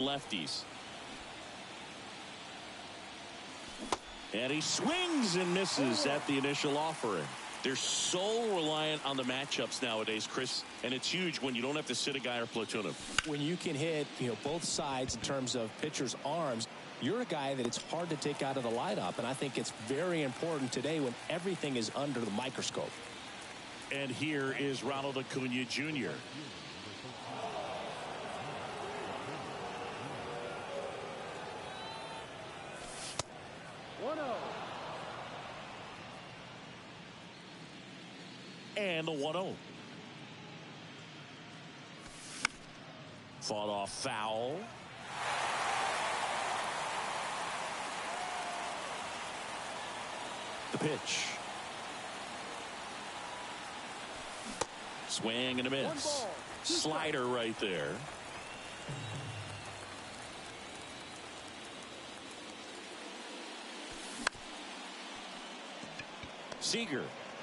lefties. And he swings and misses at the initial offering. They're so reliant on the matchups nowadays, Chris, and it's huge when you don't have to sit a guy or platoon him. When you can hit, both sides in terms of pitchers' arms, you're a guy that it's hard to take out of the lineup, and I think it's very important today when everything is under the microscope. And here is Ronald Acuna Jr. And the 1-0. Fought off foul. The pitch. Swing and a miss. Slider right there. Seager.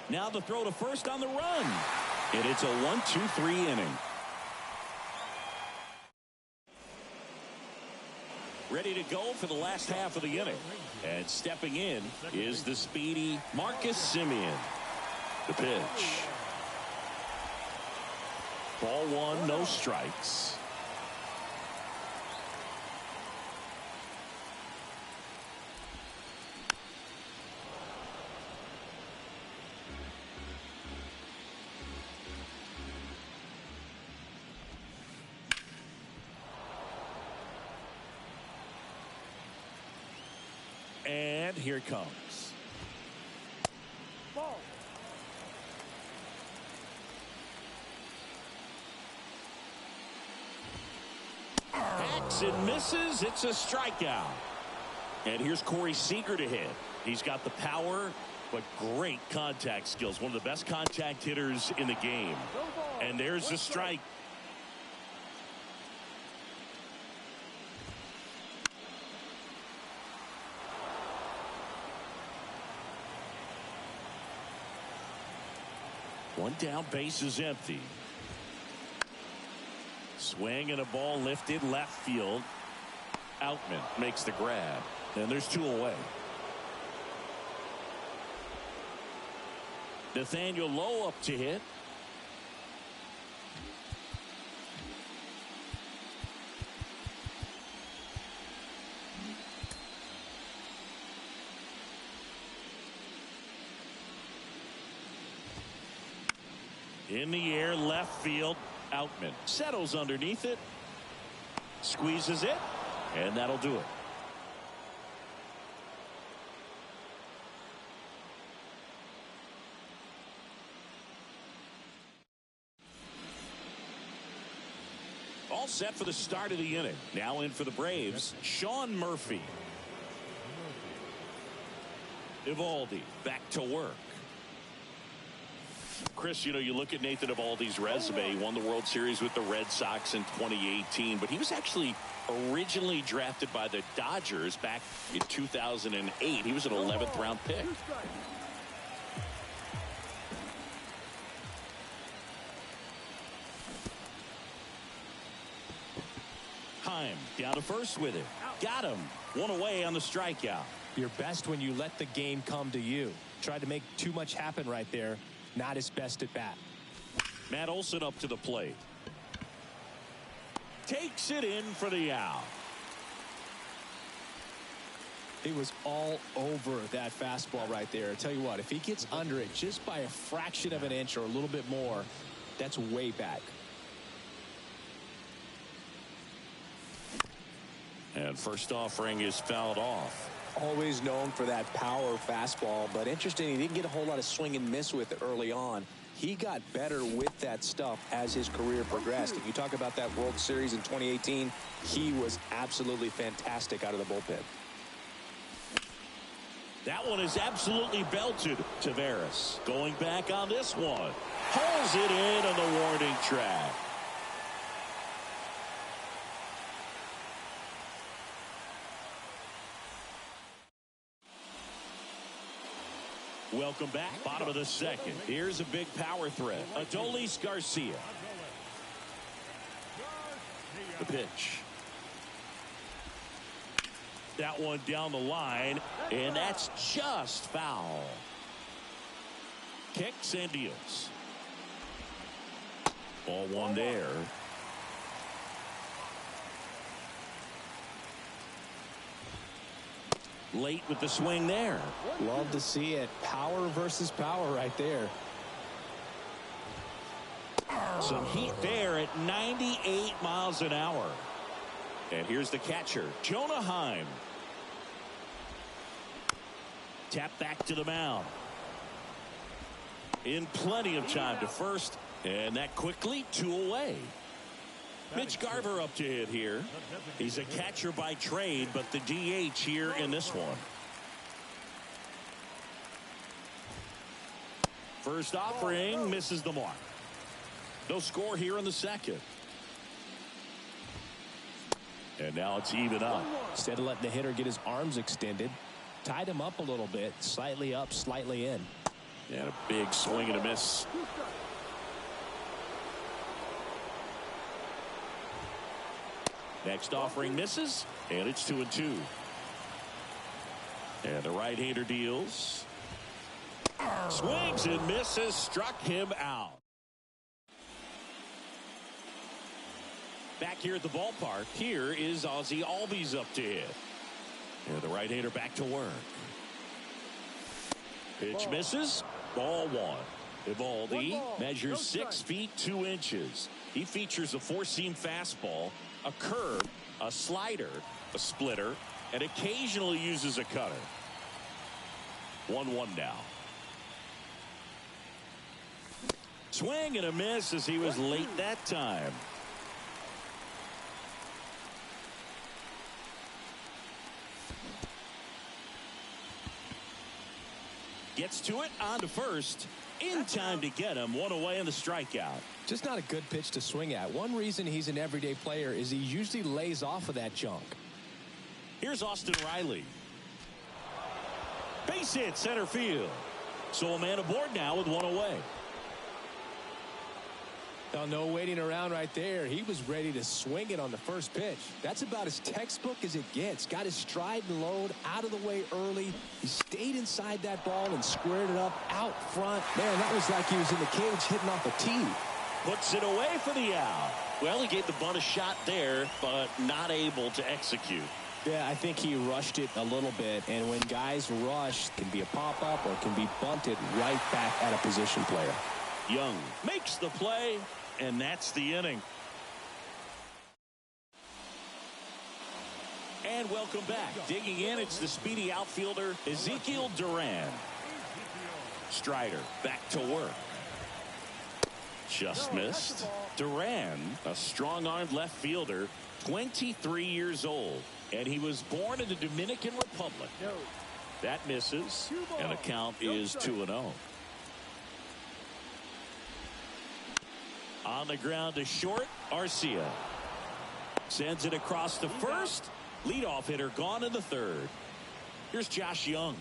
Now the throw to first on the run. And it's a 1-2-3 inning. Ready to go for the last half of the inning. And stepping in is the speedy Marcus Semien. The pitch. Ball one, no strikes. And here it comes. Ball. Hacks and misses. It's a strikeout. And here's Corey Seager to hit. He's got the power, but great contact skills. One of the best contact hitters in the game. And there's the strike. One down, base is empty. Swing and a ball lifted left field. Outman makes the grab. And there's two away. Nathaniel Lowe up to hit. In the air, left field. Outman settles underneath it. Squeezes it. And that'll do it. All set for the start of the inning. Now in for the Braves, Sean Murphy. Eovaldi back to work. Chris, you look at Nathan Eovaldi's resume. He won the World Series with the Red Sox in 2018, but he was actually originally drafted by the Dodgers back in 2008. He was an 11th round pick. Heim down to first with it. Got him. One away on the strikeout. You're best when you let the game come to you. Tried to make too much happen right there. Not his best at bat. Matt Olson up to the plate. Takes it in for the out. He was all over that fastball right there. I tell you what, if he gets under it just by a fraction of an inch or a little bit more, that's way back. And first offering is fouled off. Always known for that power fastball, but interesting, he didn't get a whole lot of swing and miss with it early on. He got better with that stuff as his career progressed. If you talk about that World Series in 2018, he was absolutely fantastic out of the bullpen. That one is absolutely belted. Taveras going back on this one. Pulls it in on the warning track. Welcome back. Bottom of the second. Here's a big power threat. Adolis Garcia. The pitch. that one down the line, and that's just foul. Kicks and deals. Ball one there. Late with the swing there. Love to see it. Power versus power right there. Some heat there at 98 miles an hour. And here's the catcher, Jonah Heim. Tap back to the mound. In plenty of time to first. And that quickly 2 away. Mitch Garver up to hit here. He's a catcher by trade, but the DH here in this one. First offering misses the mark. No score here in the second. And now it's even up. Instead of letting the hitter get his arms extended, tied him up a little bit, slightly up, slightly in. And a big swing and a miss. Next offering misses, and it's 2-2. And the right-hander deals. Swings and misses, struck him out. Back here at the ballpark, here is Ozzie Albies up to hit. And the right-hander back to work. Pitch misses, ball one. Evaldi measures 6 feet 2 inches. He features a four-seam fastball, a curve, a slider, a splitter, and occasionally uses a cutter. 1-1 now. Swing and a miss as he was late that time. Gets to it on to first. In time to get him. 1 away in the strikeout. Just not a good pitch to swing at. One reason he's an everyday player is he usually lays off of that junk. Here's Austin Riley. Base hit center field. So a man aboard now with 1 away. Oh, no waiting around right there. He was ready to swing it on the first pitch. That's about as textbook as it gets. Got his stride and load out of the way early. He stayed inside that ball and squared it up out front. Man, that was like he was in the cage hitting off a tee. Puts it away for the out. Well, he gave the bunt a shot there, but not able to execute. Yeah, I think he rushed it a little bit. And when guys rush, it can be a pop-up or it can be bunted right back at a position player. Young makes the play, and that's the inning. And welcome back. Digging in, it's the speedy outfielder, Ezekiel Duran. Strider back to work. Just missed. Duran, a strong-armed left fielder, 23 years old, and he was born in the Dominican Republic. That misses, and the count is 2-0. On the ground to short, Arcia. Sends it across to first. Leadoff hitter gone in the third. Here's Josh Young.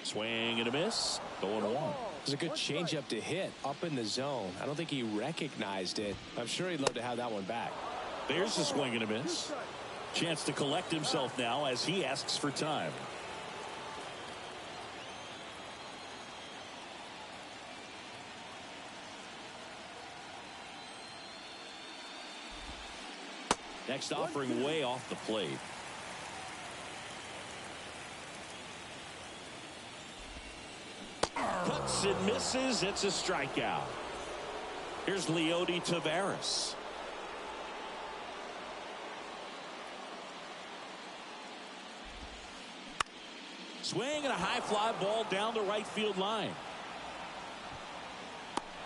Swing and a miss. 0-1. It was a good changeup to hit up in the zone. I don't think he recognized it. I'm sure he'd love to have that one back. There's a swing and a miss. Chance to collect himself now as he asks for time. Next offering way off the plate. Cuts and misses. It's a strikeout. Here's Leody Taveras. Swing and a high fly ball down the right field line.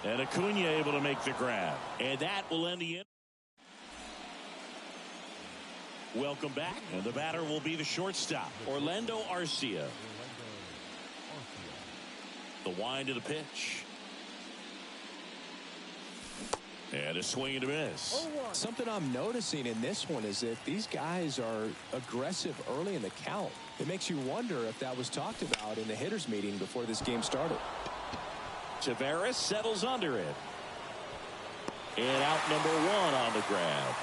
And Acuna able to make the grab. And that will end the inning. Welcome back, and the batter will be the shortstop, Orlando Arcia. The wind of the pitch. And a swing and a miss. Something I'm noticing in this one is that these guys are aggressive early in the count. It makes you wonder if that was talked about in the hitters meeting before this game started. Taveras settles under it. And out number one on the grab.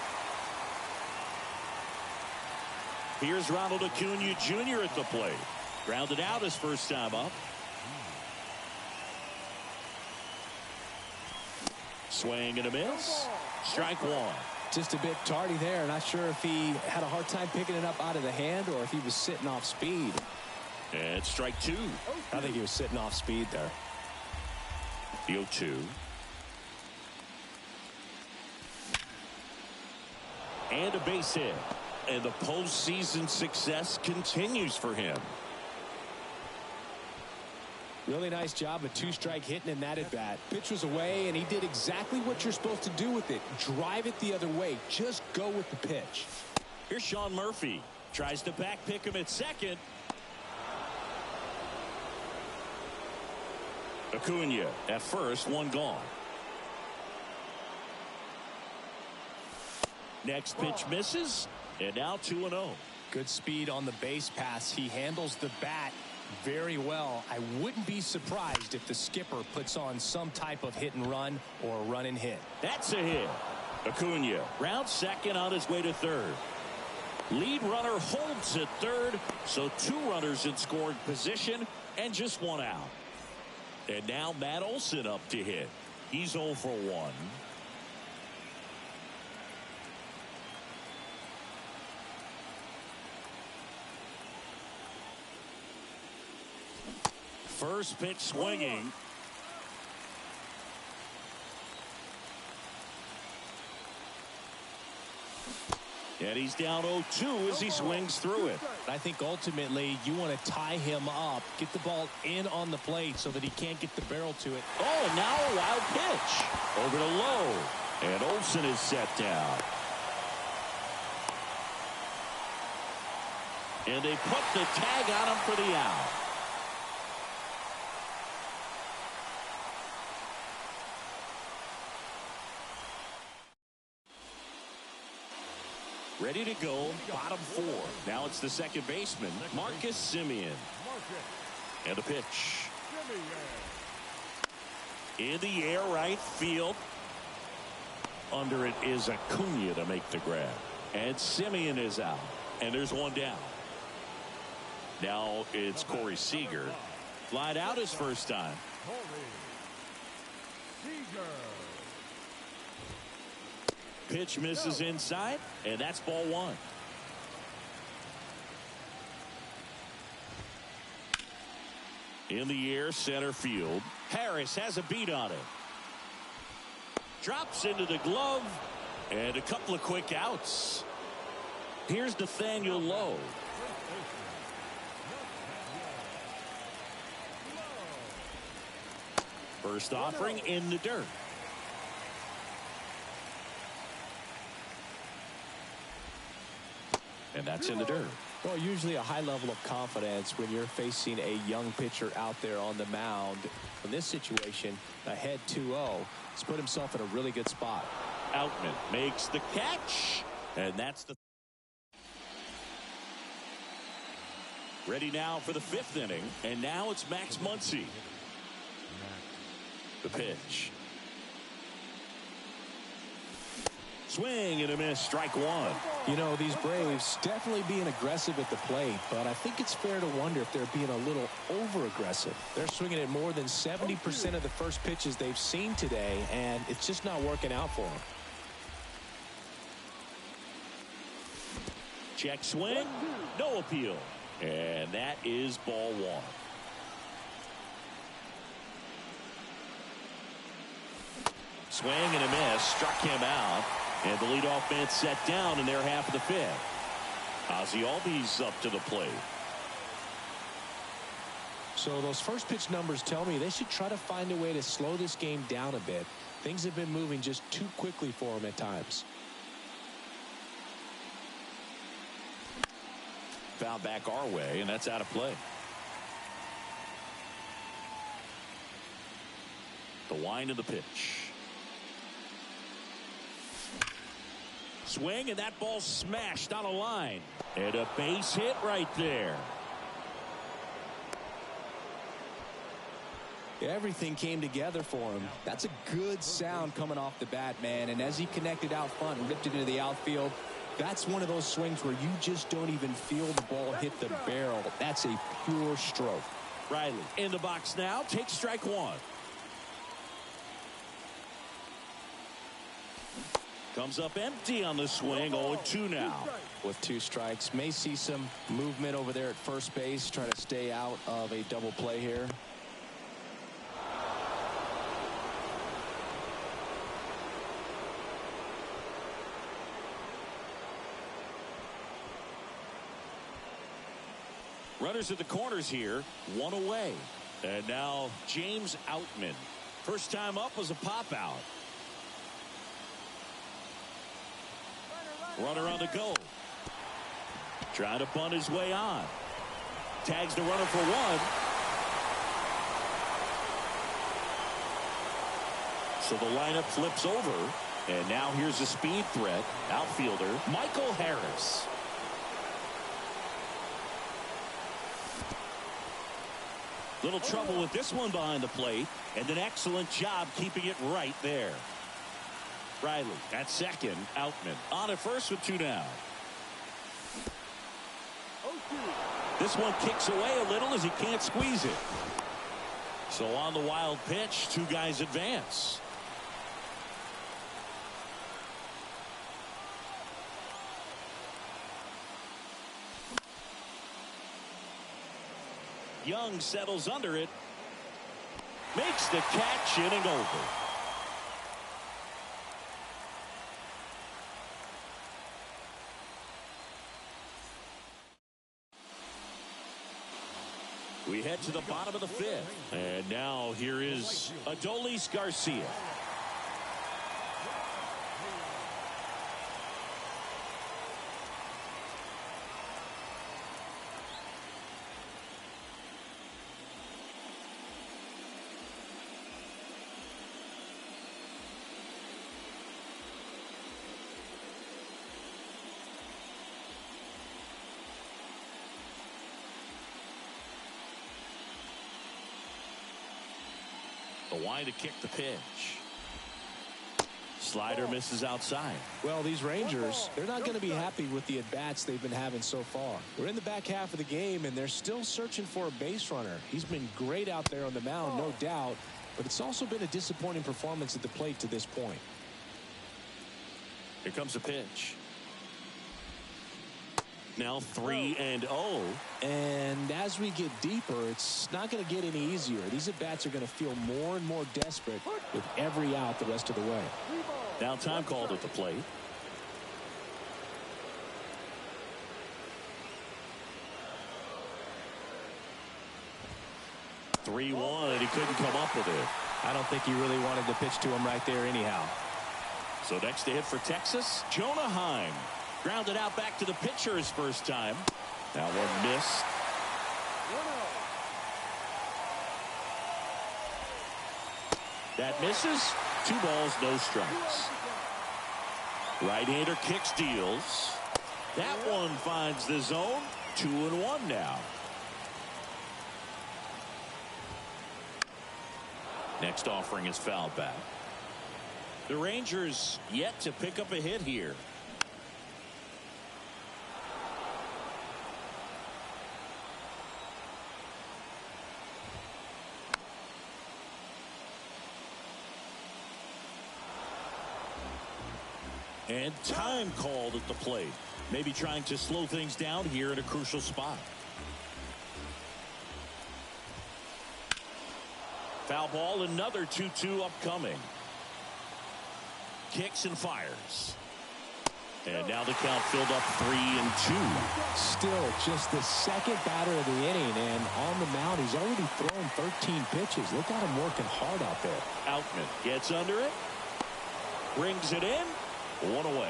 Here's Ronald Acuna Jr. at the plate. Grounded out his first time up. Swing and a miss. Strike one. Just a bit tardy there. Not sure if he had a hard time picking it up out of the hand or if he was sitting off speed. And strike two. I think he was sitting off speed there. The 0-2. And a base hit. And the postseason success continues for him. Really nice job of two-strike hitting in that at-bat. Pitch was away, and he did exactly what you're supposed to do with it. Drive it the other way. Just go with the pitch. Here's Sean Murphy. Tries to back pick him at second. Acuna at first, one gone. Next pitch misses, and now 2-0. Good speed on the base pass. He handles the bat very well. I wouldn't be surprised if the skipper puts on some type of hit and run or a run and hit. That's a hit. Acuna rounds second on his way to third. Lead runner holds at third, so two runners in scoring position and just one out. And now Matt Olson up to hit. He's 0 for 1. First pitch swinging. And he's down 0-2 as he swings through it. I think ultimately you want to tie him up, get the ball in on the plate so that he can't get the barrel to it. Oh, and now a wild pitch. Over to low. And Olson is set down. And they put the tag on him for the out. Ready to go, bottom four. Now it's the second baseman, Marcus Semien. And a pitch. In the air, right field. Under it is Acuna to make the grab. And Semien is out. And there's one down. Now it's Corey Seager. Flied out his first time. Pitch misses inside, and that's ball one. In the air, center field. Harris has a beat on it. Drops into the glove, and a couple of quick outs. Here's Nathaniel Lowe. First offering in the dirt. And that's in the dirt. Well, usually a high level of confidence when you're facing a young pitcher out there on the mound. In this situation, ahead 2-0. He's put himself in a really good spot. Outman makes the catch. And that's the... Ready now for the fifth inning. And now it's Max Muncy. The pitch. Swing and a miss, strike one. You know, these Braves definitely being aggressive at the plate, but I think it's fair to wonder if they're being a little over-aggressive. They're swinging at more than 70% of the first pitches they've seen today, and it's just not working out for them. Check swing, no appeal. And that is ball one. Swing and a miss, struck him out. And the leadoff man set down in their half of the fifth. Ozzie Albies up to the plate. So those first pitch numbers tell me they should try to find a way to slow this game down a bit. Things have been moving just too quickly for them at times. Foul back our way, and that's out of play. The wind of the pitch. Swing, and that ball smashed on a line. And a base hit right there. Everything came together for him. That's a good sound coming off the bat, man. And as he connected out front and ripped it into the outfield, that's one of those swings where you just don't even feel the ball hit the barrel. That's a pure stroke. Riley in the box now. Takes strike one. Comes up empty on the swing. 0-2 now. With 2 strikes, may see some movement over there at first base. Try to stay out of a double play here. Runners at the corners here, 1 away. And now James Outman. First time up was a pop out. Runner on the go. Trying to bunt his way on. Tags the runner for 1. So the lineup flips over. And now here's a speed threat. Outfielder Michael Harris. Little trouble with this one behind the plate, and an excellent job keeping it right there. Riley at second. Outman on at first with 2 down. This one kicks away a little as he can't squeeze it. So on the wild pitch, 2 guys advance. Young settles under it. Makes the catch, inning over. We head to the bottom of the 5th. And now here is Adolis Garcia. The wind to kick the pitch. Slider misses outside. Well, these Rangers, they're not going to be happy with the at-bats they've been having so far. We're in the back half of the game, and they're still searching for a base runner. He's been great out there on the mound, no doubt, but it's also been a disappointing performance at the plate to this point. Here comes the pitch. Now 3-0. And as we get deeper, it's not going to get any easier. These at-bats are going to feel more and more desperate with every out the rest of the way. Now time called at the plate. (3-1), and he couldn't come up with it. I don't think he really wanted to pitch to him right there anyhow. So next to hit for Texas, Jonah Heim. Grounded out back to the pitcher his first time. That one missed. That misses. 2 balls, no strikes. Right-hander kicks, deals. That one finds the zone. 2-1 now. Next offering is fouled back. The Rangers yet to pick up a hit here. And time called at the plate. Maybe trying to slow things down here at a crucial spot. Foul ball, another 2-2 upcoming. Kicks and fires. And now the count filled up 3-2. Still just the second batter of the inning, and on the mound he's already thrown 13 pitches. Look at him working hard out there. Outman gets under it. Brings it in. 1 away.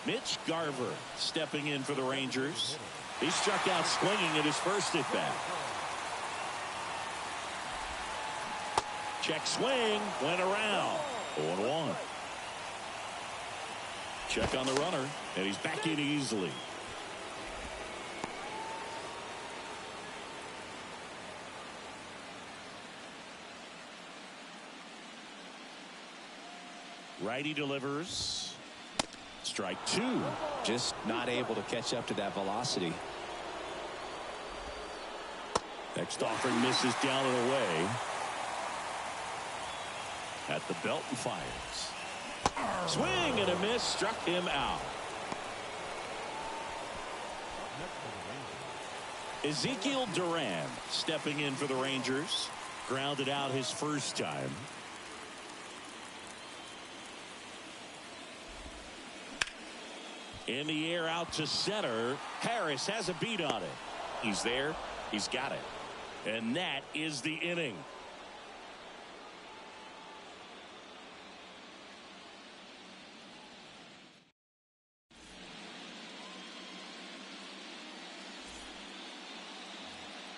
Mitch Garver stepping in for the Rangers. He struck out swinging at his first at bat. Check swing, went around. 0-1. Check on the runner, and he's back in easily. Righty delivers. Strike two. Just not able to catch up to that velocity. Next offering misses down and away. At the belt and fires. Swing and a miss. Struck him out. Ezekiel Duran stepping in for the Rangers. Grounded out his first time. In the air out to center. Harris has a beat on it. He's there. He's got it. And that is the inning.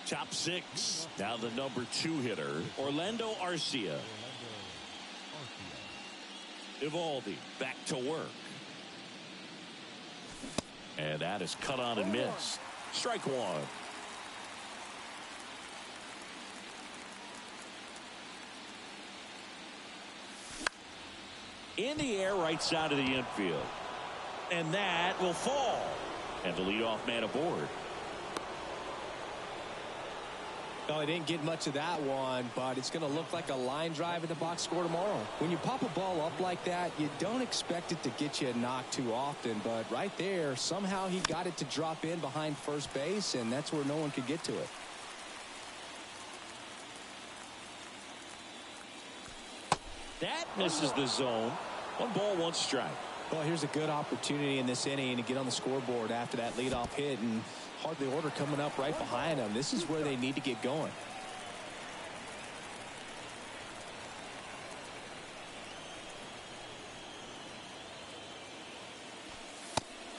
Top six. Now the number 2 hitter, Orlando Arcia. Evaldi back to work. And that is cut on and missed. Strike one. In the air, right side of the infield. And that will fall. And the leadoff man aboard. Well, he didn't get much of that one, but it's going to look like a line drive in the box score tomorrow. When you pop a ball up like that, you don't expect it to get you a knock too often, but right there, somehow he got it to drop in behind first base, and that's where no one could get to it. That misses the zone. 1 ball, 1 strike. Well, here's a good opportunity in this inning to get on the scoreboard after that leadoff hit, and hardly order coming up right behind them. This is where they need to get going.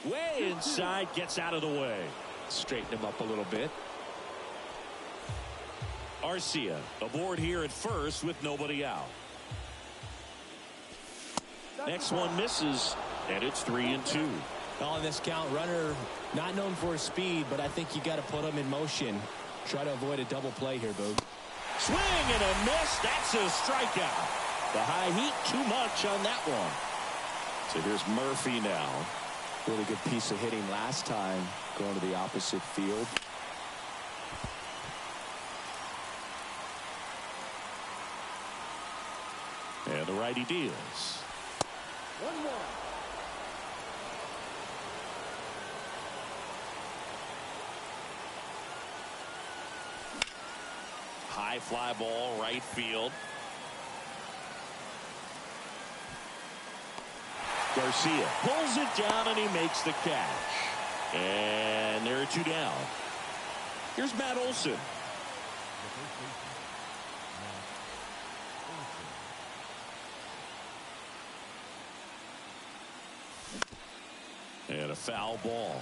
Way inside, gets out of the way. Straighten him up a little bit. Arcia aboard here at first with nobody out. Next one misses, and it's 3-2. On this count, runner not known for his speed, but I think you got to put him in motion. Try to avoid a double play here, Boog. Swing and a miss. That's a strikeout. The high heat, too much on that one. So here's Murphy now. Really good piece of hitting last time, going to the opposite field. And the righty deals. 1-1. High fly ball, right field. Garcia pulls it down and he makes the catch. And there are 2 down. Here's Matt Olson. And a foul ball.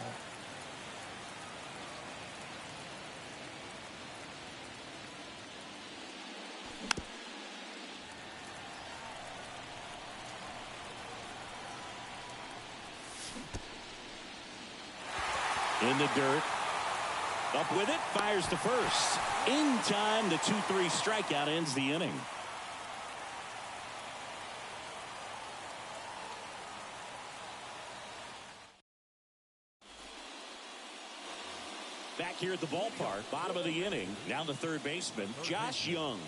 In the dirt. Up with it. Fires to first. In time, the 2-3 strikeout ends the inning. Back here at the ballpark, bottom of the inning. Now the third baseman, Josh Young.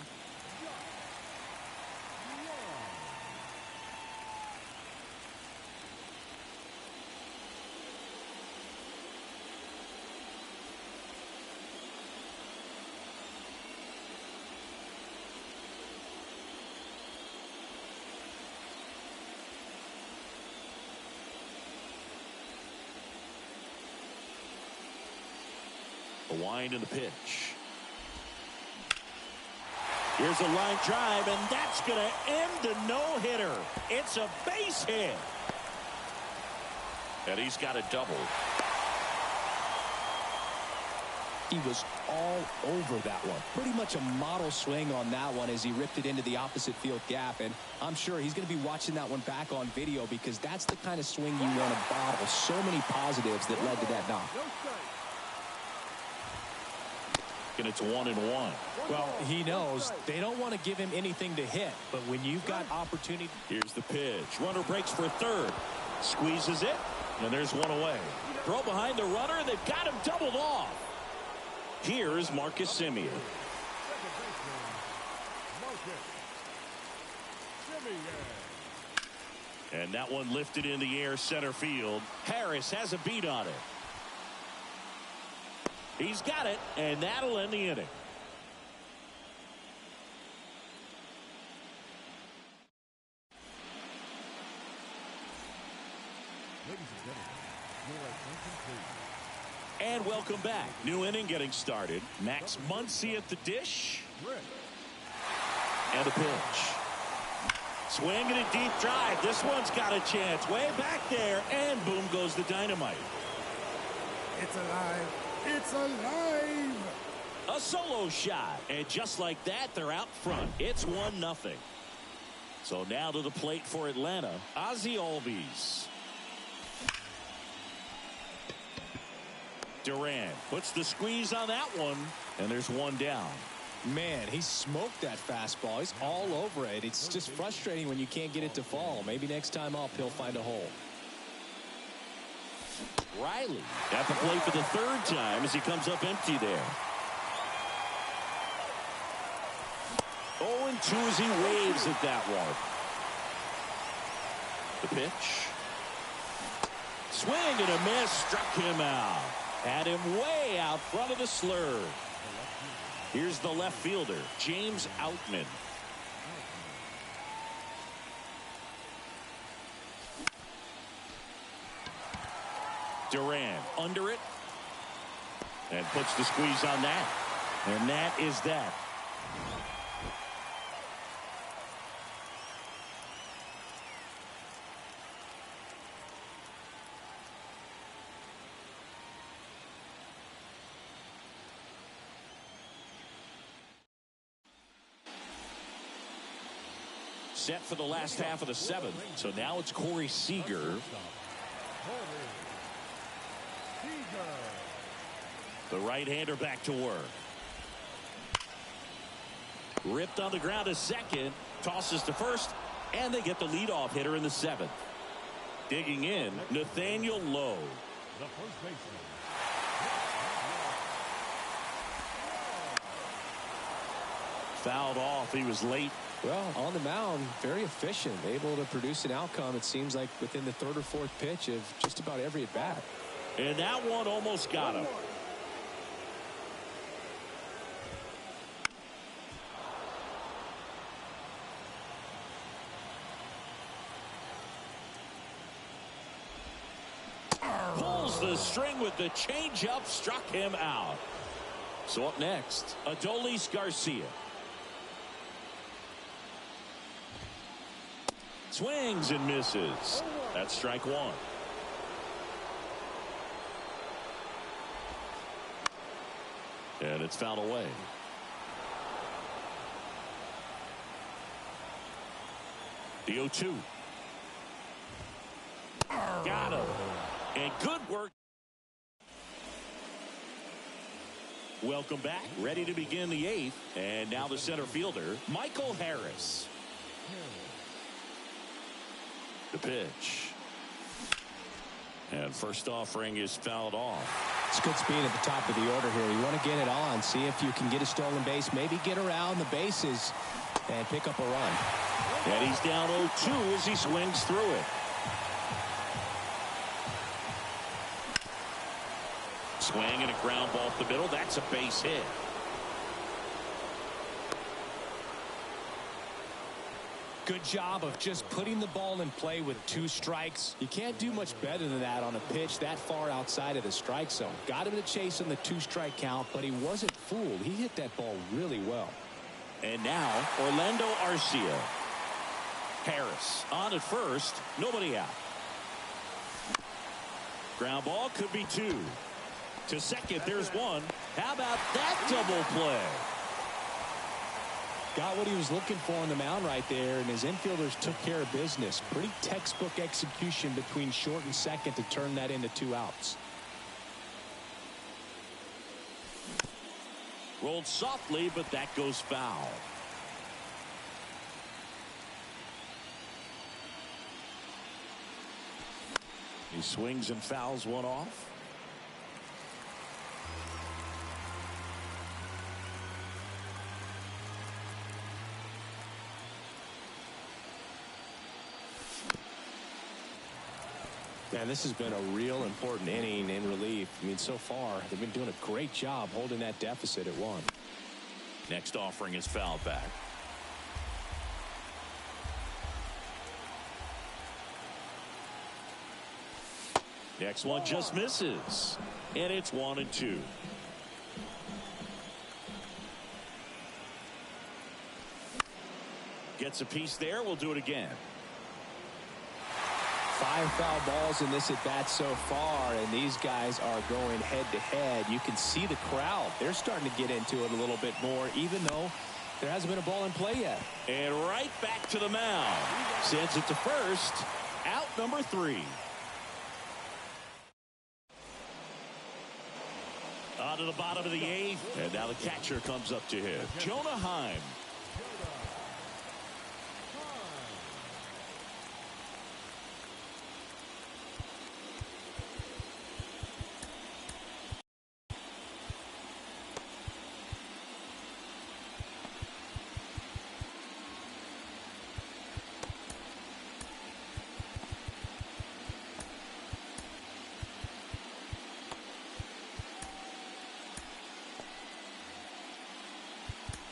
The wind and the pitch. Here's a line drive, and that's going to end a no-hitter. It's a base hit. And he's got a double. He was all over that one. Pretty much a model swing on that one as he ripped it into the opposite field gap. And I'm sure he's going to be watching that one back on video because that's the kind of swing you want to bottle. So many positives that led to that knock. and it's 1-1. Well, he knows they don't want to give him anything to hit, but when you've got opportunity. Here's the pitch. Runner breaks for third. Squeezes it, and there's one away. Throw behind the runner, and they've got him doubled off. Here is Marcus Semien. And that one lifted in the air center field. Harris has a beat on it. He's got it, and that'll end the inning. And welcome back. New inning getting started. Max Muncy at the dish. And a pitch. Swing and a deep drive. This one's got a chance. Way back there. And boom goes the dynamite. It's alive. It's alive. A solo shot. And just like that, they're out front. It's 1-0. So now to the plate for Atlanta, Ozzie Albies. Duran puts the squeeze on that one, and there's one down. Man, he smoked that fastball. He's all over it. It's just frustrating when you can't get it to fall. Maybe next time up he'll find a hole. Riley at the plate for the third time as he comes up empty there. 0-2 as he waves at that one. The pitch. Swing and a miss. Struck him out. Had him way out front of the slur. Here's the left fielder, James Outman. Duran under it. And puts the squeeze on that. And that is that. Set for the last half of the seventh. So now it's Corey Seager. The right-hander back to work. Ripped on the ground to second. Tosses to first. And they get the leadoff hitter in the seventh. Digging in, Nathaniel Lowe. The first baseman. Fouled off. He was late. Well, on the mound, very efficient, able to produce an outcome, it seems like, within the third or fourth pitch of just about every at-bat. And that one almost got him. Pulls the string with the changeup, struck him out. So up next, Adolis Garcia. Swings and misses. That's strike one. And it's fouled away. The 0-2. Got him. And good work. Welcome back. Ready to begin the eighth. And now the center fielder, Michael Harris. The pitch. And first offering is fouled off. It's good speed at the top of the order here. You want to get it on, see if you can get a stolen base, maybe get around the bases and pick up a run. And he's down 0-2 as he swings through it. Swing and a ground ball off the middle. That's a base hit. Good job of just putting the ball in play with 2 strikes. You can't do much better than that on a pitch that far outside of the strike zone. Got him to chase in the 2-strike count, but he wasn't fooled. He hit that ball really well. And now Orlando Arcia. Harris on at first. Nobody out. Ground ball could be 2. To second, there's 1. How about that double play? Got what he was looking for on the mound right there, and his infielders took care of business. Pretty textbook execution between short and second to turn that into 2 outs. Rolled softly, but that goes foul. He swings and fouls one off. Man, this has been a real important inning in relief. I mean, so far, they've been doing a great job holding that deficit at 1. Next offering is fouled back. Next one just misses. And it's 1-2. Gets a piece there. We'll do it again. 5 foul balls in this at-bat so far, and these guys are going head-to-head. You can see the crowd. They're starting to get into it a little bit more, even though there hasn't been a ball in play yet. And right back to the mound. Sends it to first. Out number 3. On to the bottom of the 8th. And now the catcher comes up to hit. Jonah Heim.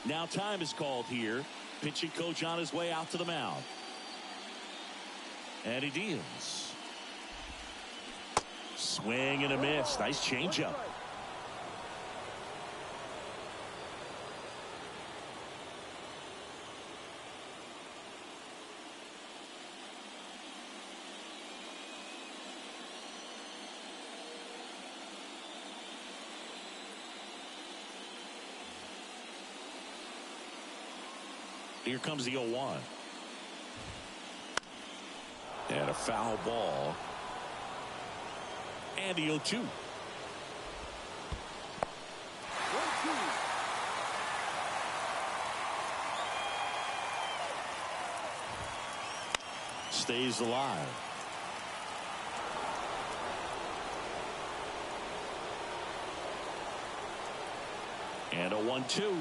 Now time is called here. Pitching coach on his way out to the mound. And he deals. Swing and a miss. Nice changeup. Here comes the 0-1. And a foul ball. And the 0-2. Stays alive. And a 1-2.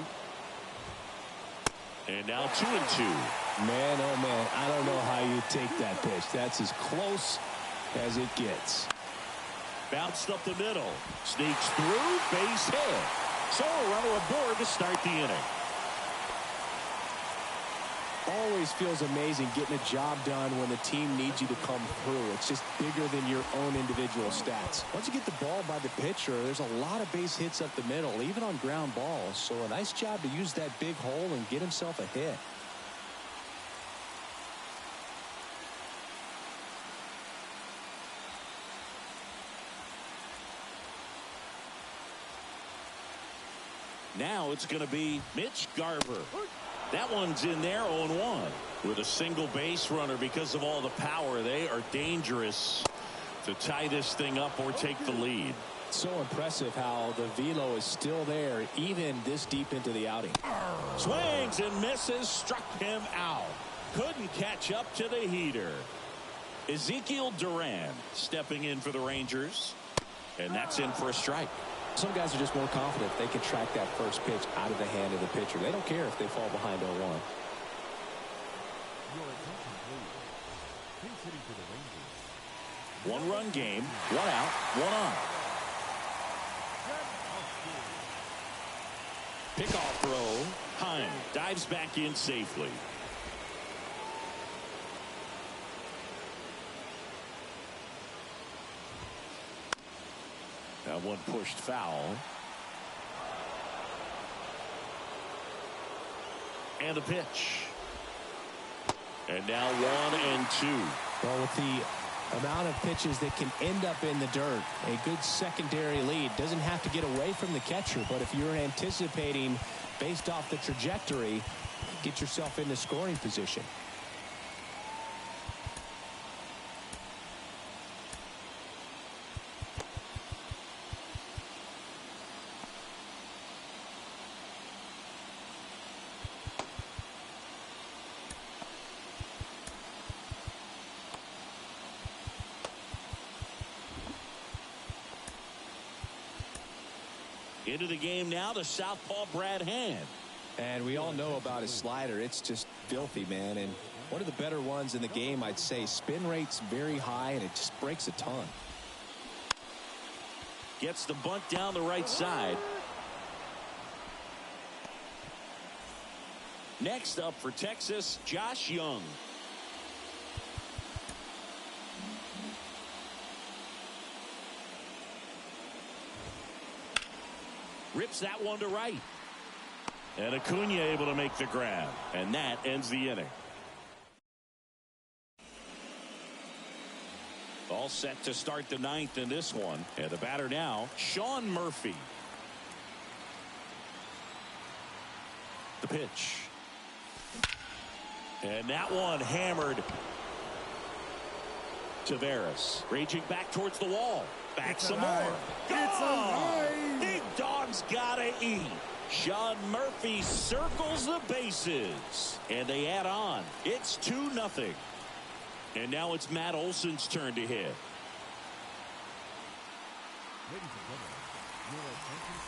And now 2-2. Man, oh man, I don't know how you take that pitch. That's as close as it gets. Bounced up the middle. Sneaks through. Base hit. So a runner aboard to start the inning. Always feels amazing getting a job done when the team needs you to come through. It's just bigger than your own individual stats. Once you get the ball by the pitcher, there's a lot of base hits up the middle, even on ground balls. So a nice job to use that big hole and get himself a hit. Now it's going to be Mitch Garver. That one's in there, 0-1. With a single base runner because of all the power. They are dangerous to tie this thing up or take the lead. So impressive how the velo is still there even this deep into the outing. Swings and misses. Struck him out. Couldn't catch up to the heater. Ezekiel Duran stepping in for the Rangers. And that's in for a strike. Some guys are just more confident they can track that first pitch out of the hand of the pitcher. They don't care if they fall behind 0-1. One-run game, 1 out, 1 on. Pickoff throw. Heim dives back in safely. That one pushed foul. And a pitch. And now 1-2. Well, with the amount of pitches that can end up in the dirt, a good secondary lead doesn't have to get away from the catcher, but if you're anticipating based off the trajectory, get yourself into scoring position. Into the game now, the southpaw Brad Hand. And we all know about his slider. It's just filthy, man. And one of the better ones in the game, I'd say. Spin rate's very high, and it just breaks a ton. Gets the bunt down the right side. Next up for Texas, Josh Young. Rips that one to right. And Acuna able to make the grab. And that ends the inning. All set to start the ninth in this one. And the batter now, Sean Murphy. The pitch. And that one hammered. Taveras raging back towards the wall. Back some more. It's alive. Big dog's gotta eat. Sean Murphy circles the bases. And they add on. It's 2-0. And now it's Matt Olson's turn to hit.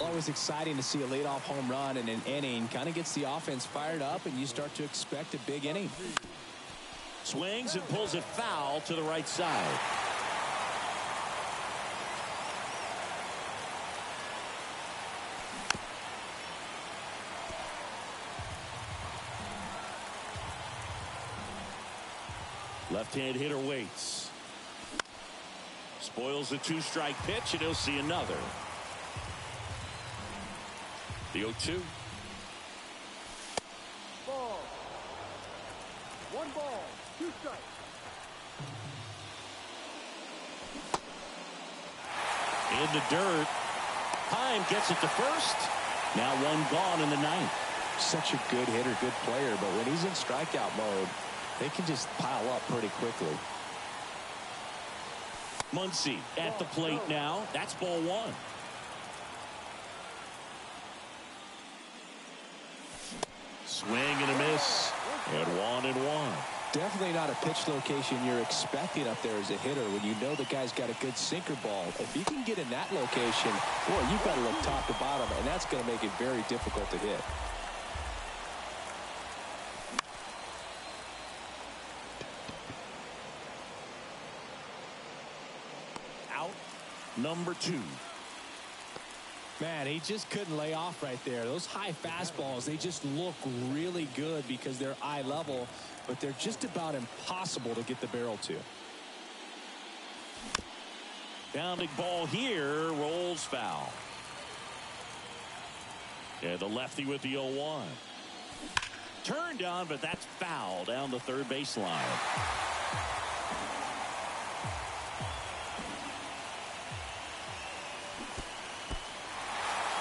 Always exciting to see a leadoff home run in an inning. Kind of gets the offense fired up, and you start to expect a big inning. Swings and pulls it foul to the right side. Left-hand hitter waits. Spoils the 2-strike pitch, and he'll see another. The 0-2. Ball. 1 ball, 2 strikes. In the dirt. Heim gets it to first. Now 1 gone in the ninth. Such a good hitter, good player, but when he's in strikeout mode, they can just pile up pretty quickly. Muncy at the plate now. That's ball 1. Swing and a miss. And 1-1. Definitely not a pitch location you're expecting up there as a hitter when you know the guy's got a good sinker ball. If you can get in that location, boy, you've got to look top to bottom, and that's going to make it very difficult to hit. Out number 2. Man, he just couldn't lay off right there. Those high fastballs, they just look really good because they're eye level, but they're just about impossible to get the barrel to. Bounding ball here, rolls foul. And the lefty with the 0-1. Turned on, but that's foul down the third baseline.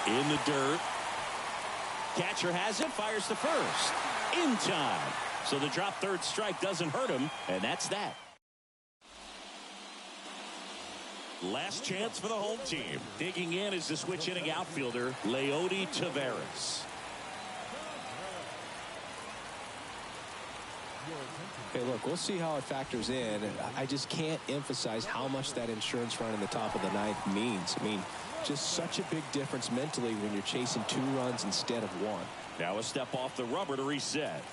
In the dirt. Catcher has it, fires to first. In time. So the drop third strike doesn't hurt him, and that's that. Last chance for the home team. Digging in is the switch hitting outfielder, Leody Taveras. Hey, look, we'll see how it factors in. I just can't emphasize how much that insurance run in the top of the ninth means. I mean, just such a big difference mentally when you're chasing 2 runs instead of 1. Now a step off the rubber to reset.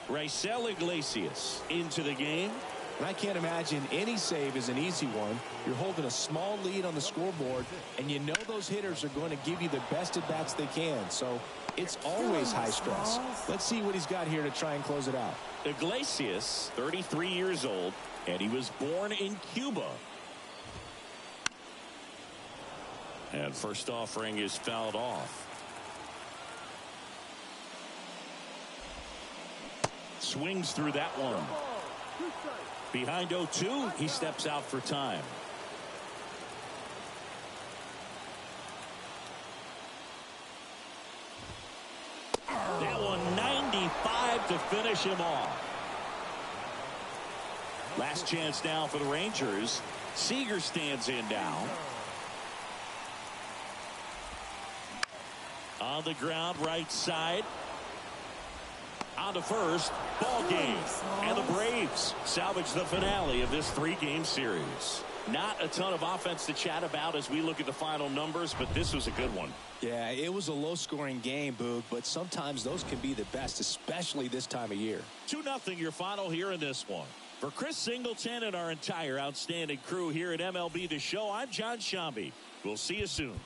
Raisel Iglesias into the game. And I can't imagine any save is an easy one. You're holding a small lead on the scoreboard, and you know those hitters are going to give you the best at-bats they can. So it's always high stress. Let's see what he's got here to try and close it out. Iglesias, 33 years old, and he was born in Cuba. And first offering is fouled off. Swings through that one. Behind 0-2, he steps out for time. That one 95 to finish him off. Last chance now for the Rangers. Seager stands in now. On the ground, right side. On to first. Ball game. And the Braves salvage the finale of this 3-game series. Not a ton of offense to chat about as we look at the final numbers, but this was a good one. Yeah, it was a low-scoring game, Boog, but sometimes those can be the best, especially this time of year. 2-0 your final here in this one. For Chris Singleton and our entire outstanding crew here at MLB The Show, I'm John Shambi. We'll see you soon.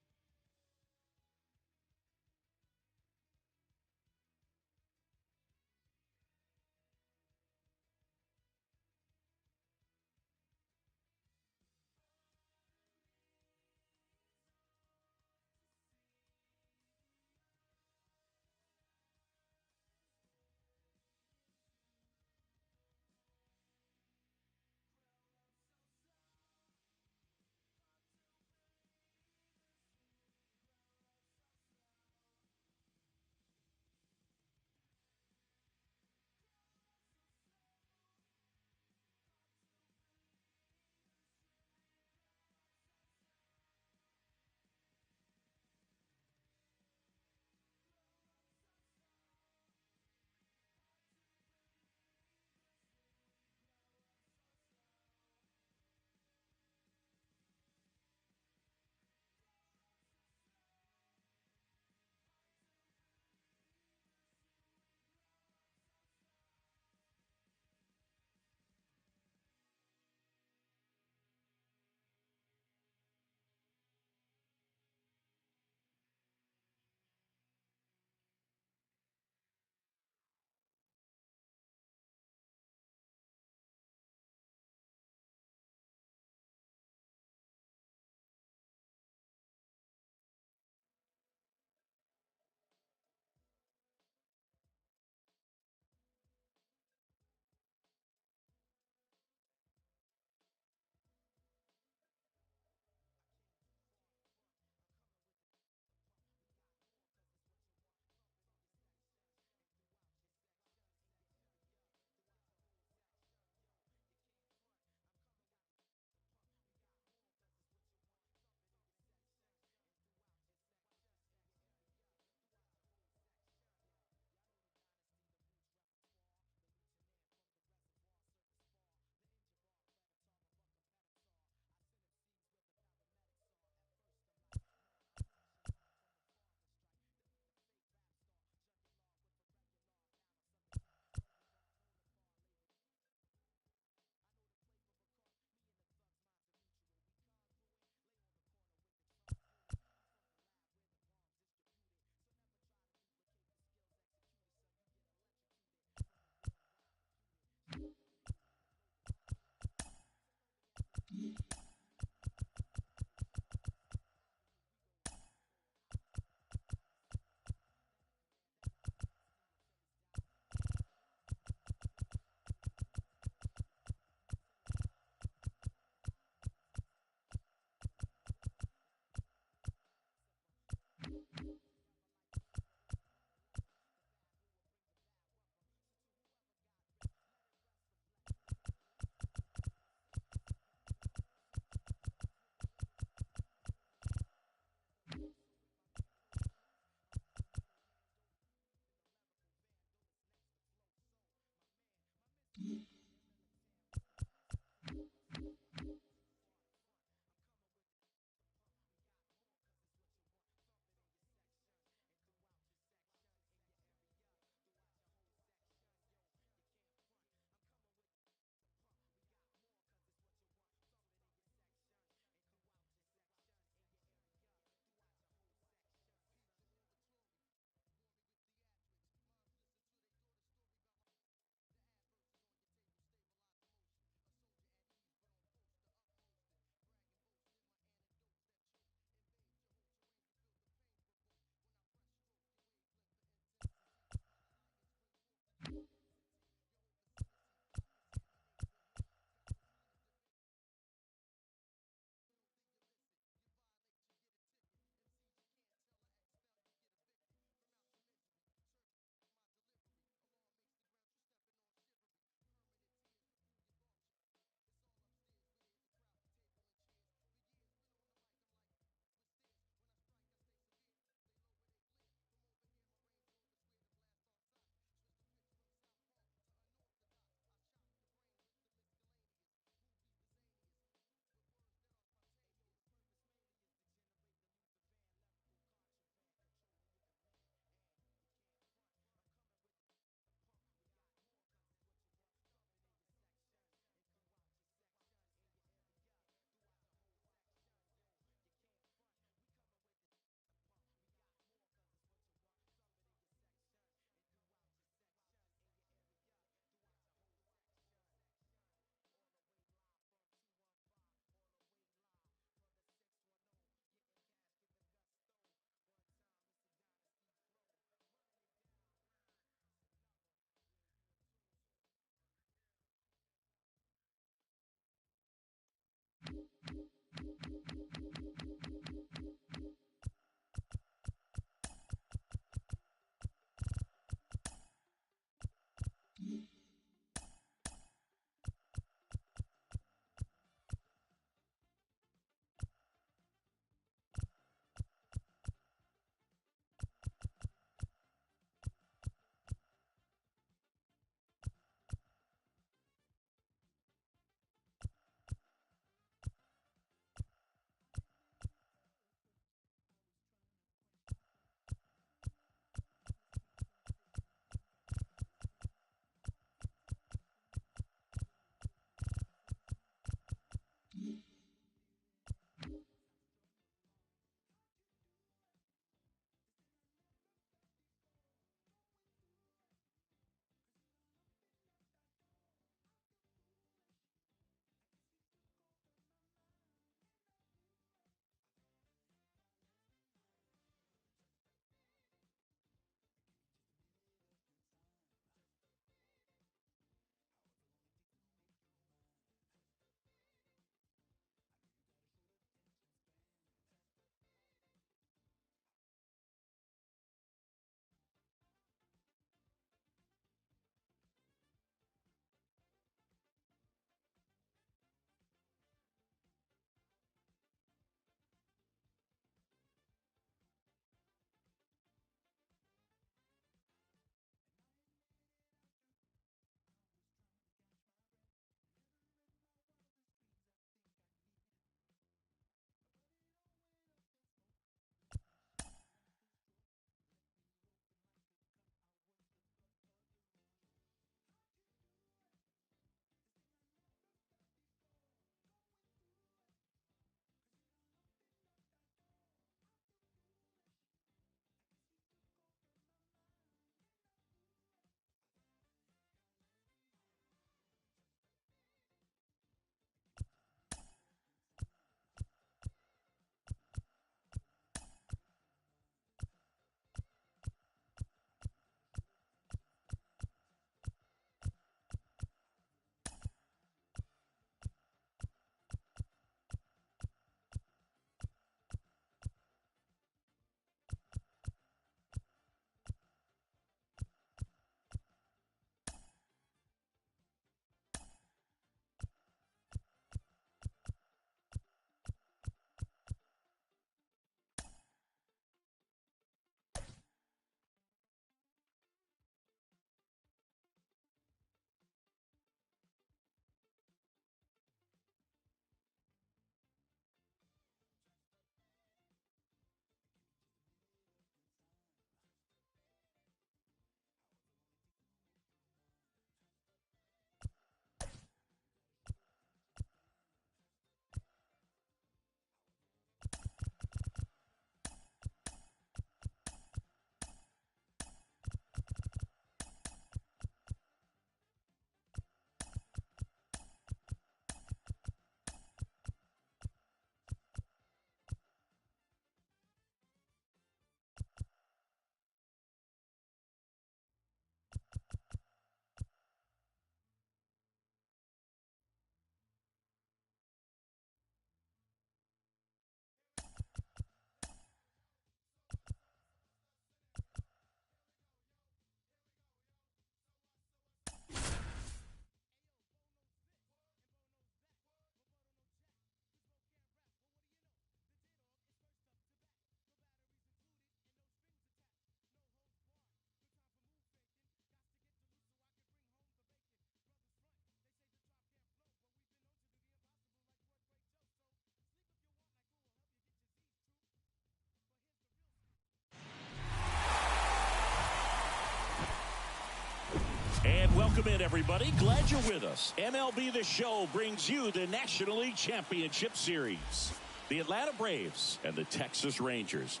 And welcome in, everybody. Glad you're with us. MLB The Show brings you the National League Championship Series. The Atlanta Braves and the Texas Rangers.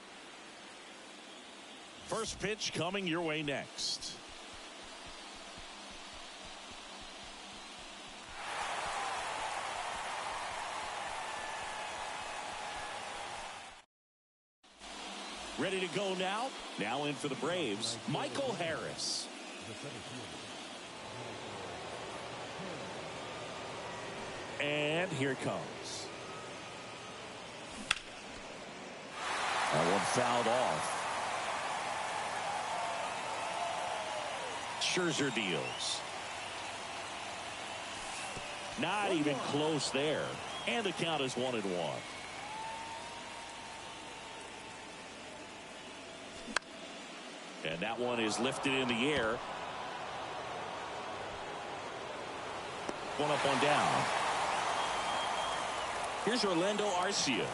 First pitch coming your way next. Ready to go now? Now in for the Braves, Michael Harris. And here it comes. That one fouled off. Scherzer deals. Not even close there. And the count is 1-1. And that one is lifted in the air. One up, one down. Here's Orlando Arcia.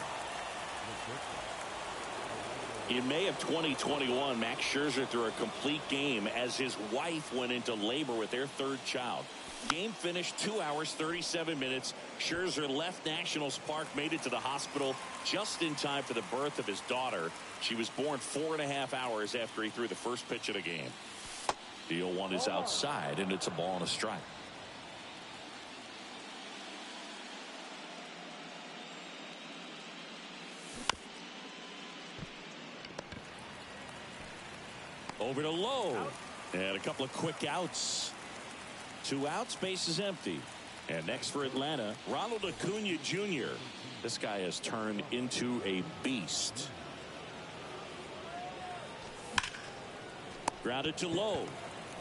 In May of 2021, Max Scherzer threw a complete game as his wife went into labor with their third child. Game finished 2 hours, 37 minutes. Scherzer left Nationals Park, made it to the hospital just in time for the birth of his daughter. She was born 4.5 hours after he threw the first pitch of the game. The 0-1 is outside, and it's a ball and a strike. Over to Lowe. And a couple of quick outs. 2 outs, base is empty. And next for Atlanta, Ronald Acuna Jr. This guy has turned into a beast. Grounded to Lowe.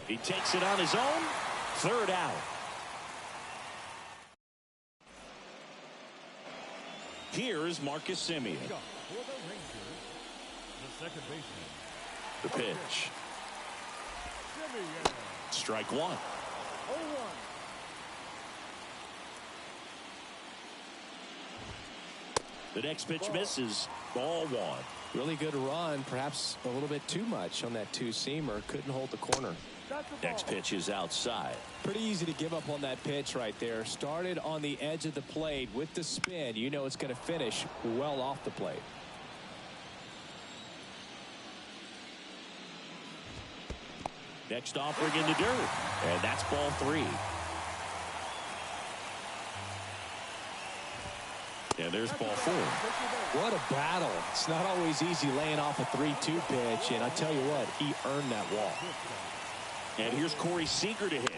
He takes it on his own. Third out. Here's Marcus Semien. The pitch. Strike one. The next pitch misses. Ball one. Really good run, perhaps a little bit too much on that two-seamer. Couldn't hold the corner. Next pitch is outside. Pretty easy to give up on that pitch right there. Started on the edge of the plate with the spin. You know it's going to finish well off the plate. Next offering in the dirt. And that's ball three. And there's ball four. What a battle. It's not always easy laying off a 3-2 pitch. And I tell you what, he earned that walk. And here's Corey Seager to hit.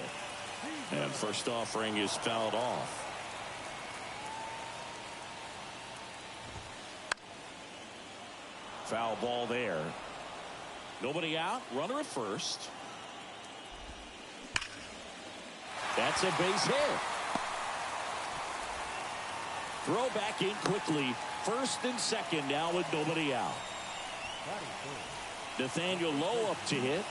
And first offering is fouled off. Foul ball there. Nobody out. Runner at first. That's a base hit. Throw back in quickly. First and second now with nobody out. Nathaniel Lowe up to hit.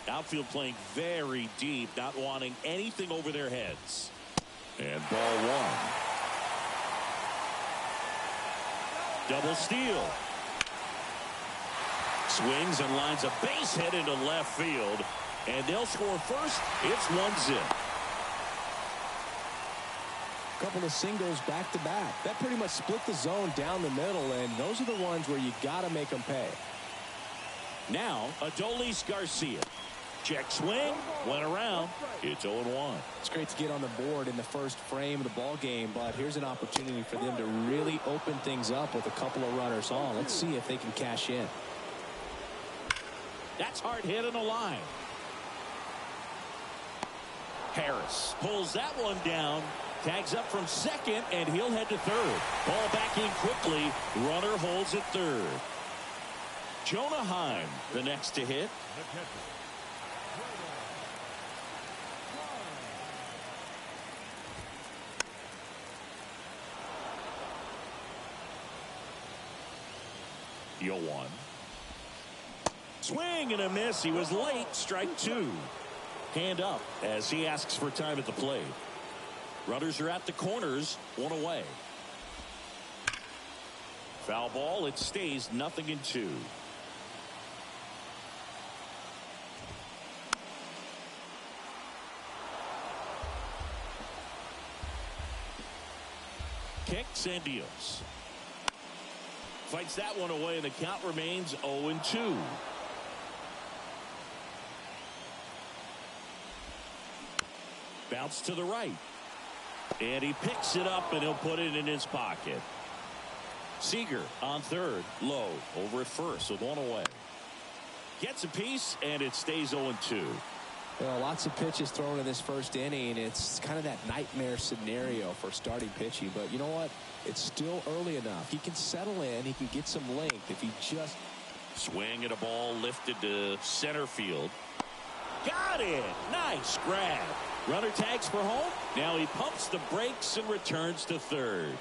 Outfield playing very deep, not wanting anything over their heads. And ball one. Double steal. Swings and lines a base hit into left field. And they'll score first. It's 1-0. Couple of singles back to back. That pretty much split the zone down the middle, and those are the ones where you got to make them pay. Now, Adolis Garcia. Check swing. Went around. It's 0-1. It's great to get on the board in the first frame of the ball game, but here's an opportunity for them to really open things up with a couple of runners on. Let's see if they can cash in. That's hard hit in the line. Harris pulls that one down. Tags up from second, and he'll head to third. Ball back in quickly. Runner holds at third. Jonah Heim, the next to hit. The 0-1. Swing and a miss. He was late. Strike two. Hand up as he asks for time at the plate. Runners are at the corners. One away. Foul ball. It stays 0-2. Kicks and deals. Fights that one away, and the count remains 0-2. Bounce to the right. And he picks it up, and he'll put it in his pocket. Seager on third. Low over at first with one away. Gets a piece, and it stays 0-2. Well, lots of pitches thrown in this first inning. It's kind of that nightmare scenario for starting pitching. But you know what? It's still early enough. He can settle in. He can get some length if he just... Swing at a ball lifted to center field. Got it. Nice grab. Runner tags for home. Now he pumps the brakes and returns to third.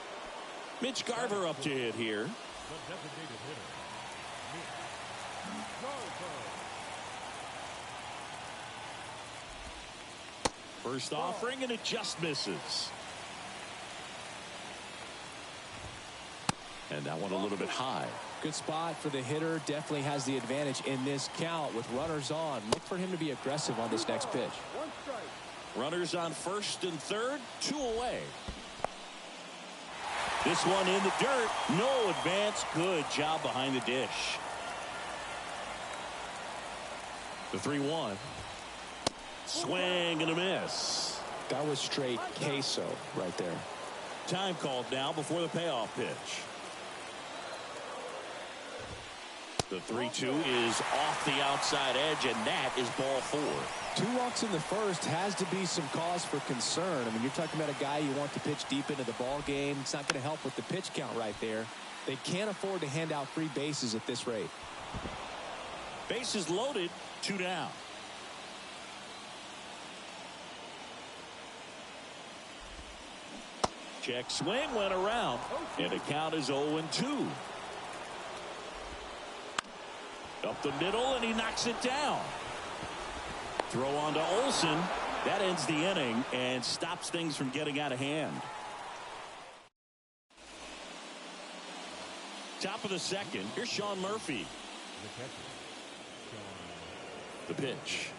Mitch Garver up to hit here. First offering, and it just misses. And that one a little bit high. Good spot for the hitter. Definitely has the advantage in this count with runners on. Look for him to be aggressive on this next pitch. Runners on first and third, 2 away. This one in the dirt. No advance. Good job behind the dish. The 3-1. Swing and a miss. That was straight queso right there. Time called now before the payoff pitch. The 3-2 is off the outside edge, and that is ball 4. 2 walks in the first has to be some cause for concern. I mean, you're talking about a guy you want to pitch deep into the ball game. It's not going to help with the pitch count right there. They can't afford to hand out free bases at this rate. Bases loaded, 2 down. Check swing went around, and the count is 0-2. Up the middle, and he knocks it down. Throw on to Olsen. That ends the inning and stops things from getting out of hand. Top of the second. Here's Sean Murphy. The pitch.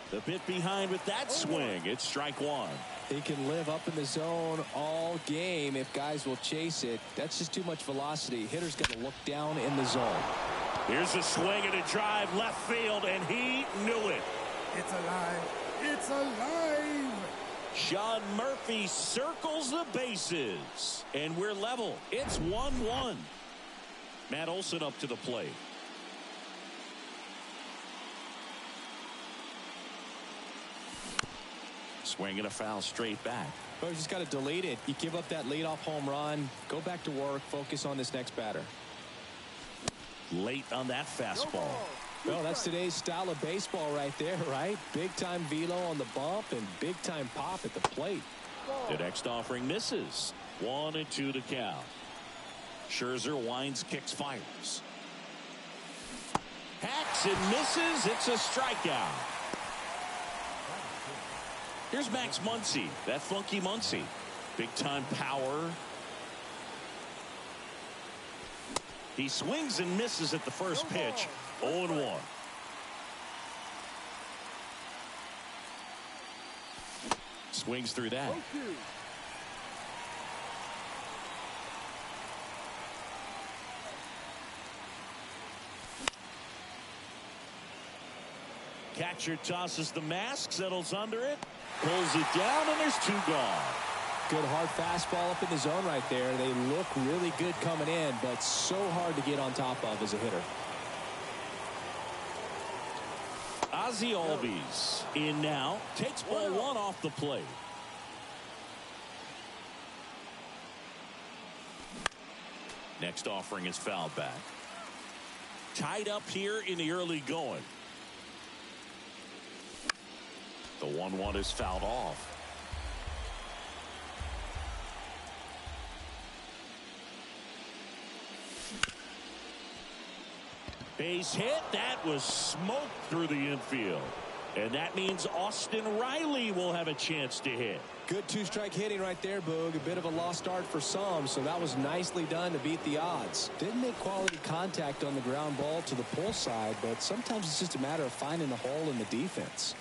The bit behind with that swing. It's strike 1. He can live up in the zone all game if guys will chase it. That's just too much velocity. Hitter's got to look down in the zone. Here's a swing and a drive left field, and he knew it. It's alive. It's alive. Sean Murphy circles the bases, and we're level. It's 1-1. Matt Olson up to the plate. Swing and a foul straight back. But you just got to delete it. You give up that leadoff home run. Go back to work. Focus on this next batter. Late on that fastball. Well, that's today's style of baseball right there, right? Big time velo on the bump and big time pop at the plate. The next offering misses. 1-2 to count. Scherzer winds, kicks, fires. Hacks and misses. It's a strikeout. Here's Max Muncy, that funky Muncy. Big time power. He swings and misses at the first pitch. 0-1. Swings through that. Catcher tosses the mask, settles under it, pulls it down, and there's 2 gone. Good hard fastball up in the zone right there. They look really good coming in, but so hard to get on top of as a hitter. Ozzie Albies in now, takes ball 1 off the plate. Next offering is fouled back. Tied up here in the early going. The 1-1 is fouled off. Base hit. That was smoked through the infield. And that means Austin Riley will have a chance to hit. Good two-strike hitting right there, Boog. A bit of a lost start for some, so that was nicely done to beat the odds. Didn't make quality contact on the ground ball to the pull side, but sometimes it's just a matter of finding the hole in the defense.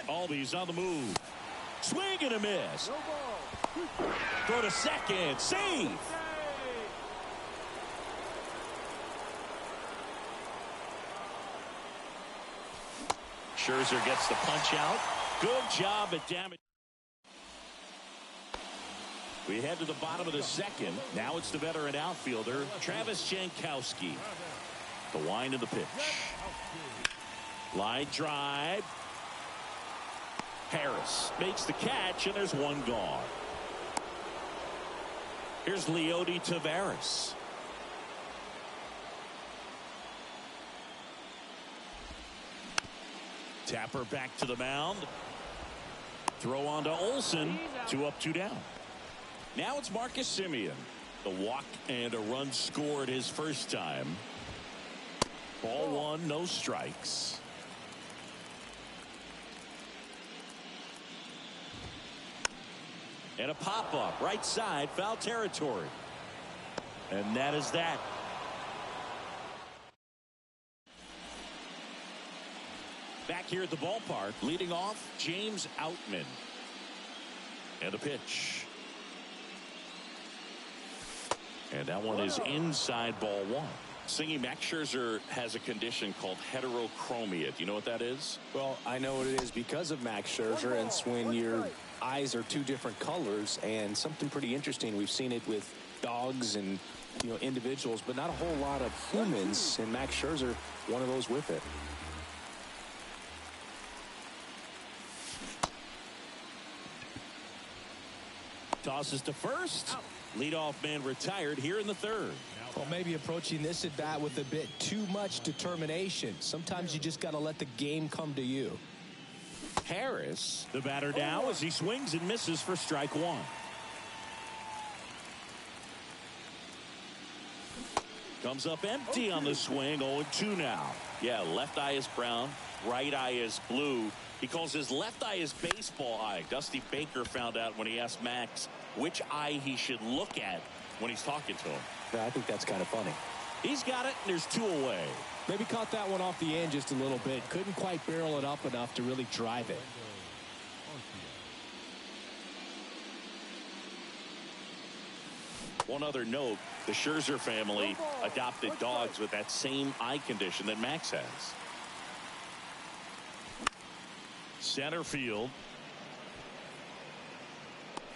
Albies on the move. Swing and a miss. Throw to second. Save. Scherzer gets the punch out. Good job at damage. We head to the bottom of the second. Now it's the veteran outfielder, Travis Jankowski. The wind of the pitch. Line drive. Harris makes the catch, and there's one gone. Here's Leody Taveras. Tapper back to the mound. Throw on to Olsen. 2 up, 2 down. Now it's Marcus Semien. The walk and a run scored his first time. Ball 1, no strikes. And a pop-up right side, foul territory. And that is that. Back here at the ballpark, leading off, James Outman. And a pitch. And that one is inside, ball 1. Singing, Max Scherzer has a condition called heterochromia. Do you know what that is? Well, I know what it is because of Max Scherzer, and it's when your eyes are 2 different colors, and something pretty interesting. We've seen it with dogs and, you know, individuals, but not a whole lot of humans, and Max Scherzer, one of those with it. Tosses to first. Leadoff man retired here in the 3rd. Well, maybe approaching this at bat with a bit too much determination. Sometimes you just got to let the game come to you. Harris, the batter now, as he swings and misses for strike 1. Comes up empty on the swing. 0-2 now. Yeah, left eye is brown, right eye is blue. He calls his left eye his baseball eye. Dusty Baker found out when he asked Max which eye he should look at when he's talking to him. Yeah, I think that's kind of funny. He's got it, and there's 2 away. Maybe caught that one off the end just a little bit. Couldn't quite barrel it up enough to really drive it. One other note, the Scherzer family adopted dogs with that same eye condition that Max has. Center field.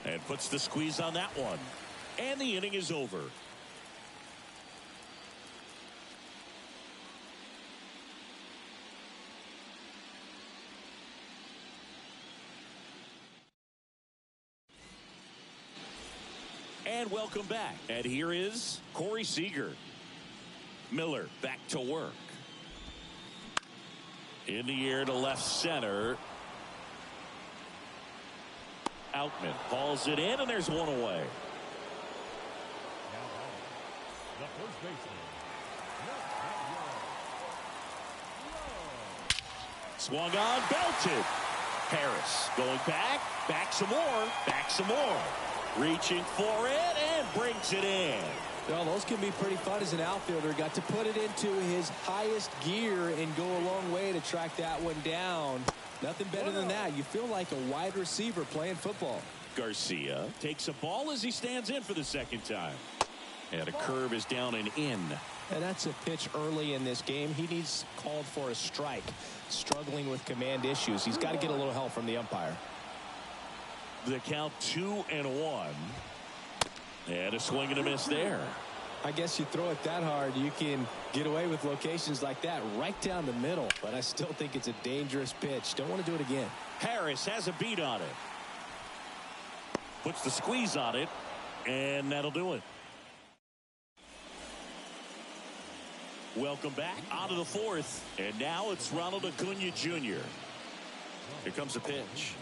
And puts the squeeze on that one. And the inning is over. And welcome back. And here is Corey Seager. Miller back to work. In the air to left center. Outman hauls it in, and there's one away. The first baseman. Swung on, belted. Harris going back some more. Reaching for it, and brings it in. Well, those can be pretty fun as an outfielder. Got to put it into his highest gear and go a long way to track that one down. Nothing better than that. You feel like a wide receiver playing football. Garcia takes a ball as he stands in for the second time. And a curve is down and in. And that's a pitch early in this game. He needs called for a strike. Struggling with command issues. He's got to get a little help from the umpire. The count 2-1. And a swing and a miss there. I guess you throw it that hard, you can get away with locations like that right down the middle. But I still think it's a dangerous pitch. Don't want to do it again. Harris has a beat on it. Puts the squeeze on it. And that'll do it. Welcome back onto the 4th. And now it's Ronald Acuna Jr. Here comes the pitch.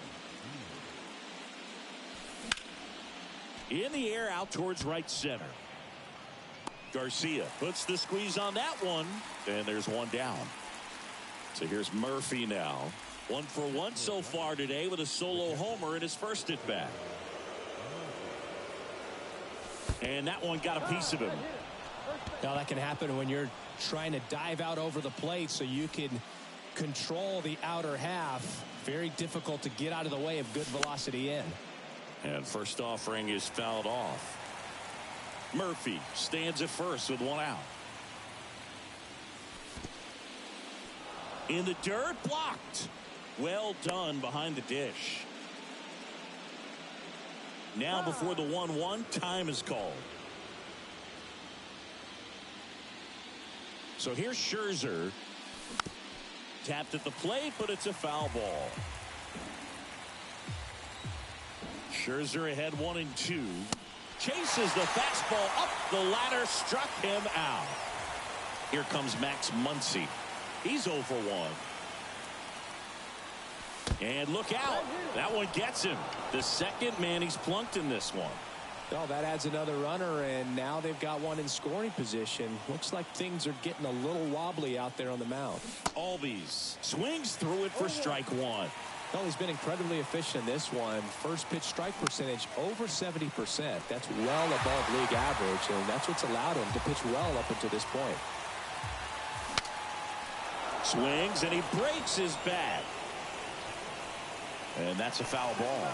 In the air out towards right center. Garcia puts the squeeze on that one. And there's one down. So here's Murphy now. 1 for 1 so far today with a solo homer in his first at bat. And that one got a piece of him. Now that can happen when you're trying to dive out over the plate so you can control the outer half. Very difficult to get out of the way of good velocity in. And first offering is fouled off. Murphy stands at first with 1 out. In the dirt, blocked. Well done behind the dish. Now before the 1-1, time is called. So here's Scherzer. Tapped at the plate, but it's a foul ball. Scherzer ahead 1-2. Chases the fastball up the ladder, struck him out. Here comes Max Muncy. He's 0 for 1. And look out. That one gets him. The second man he's plunked in this one. Well, that adds another runner, and now they've got one in scoring position. Looks like things are getting a little wobbly out there on the mound. Albies swings through it for strike 1. Well, he's been incredibly efficient in this one. First pitch strike percentage over 70%. That's well above league average, and that's what's allowed him to pitch well up until this point. Swings, and he breaks his bat. And that's a foul ball.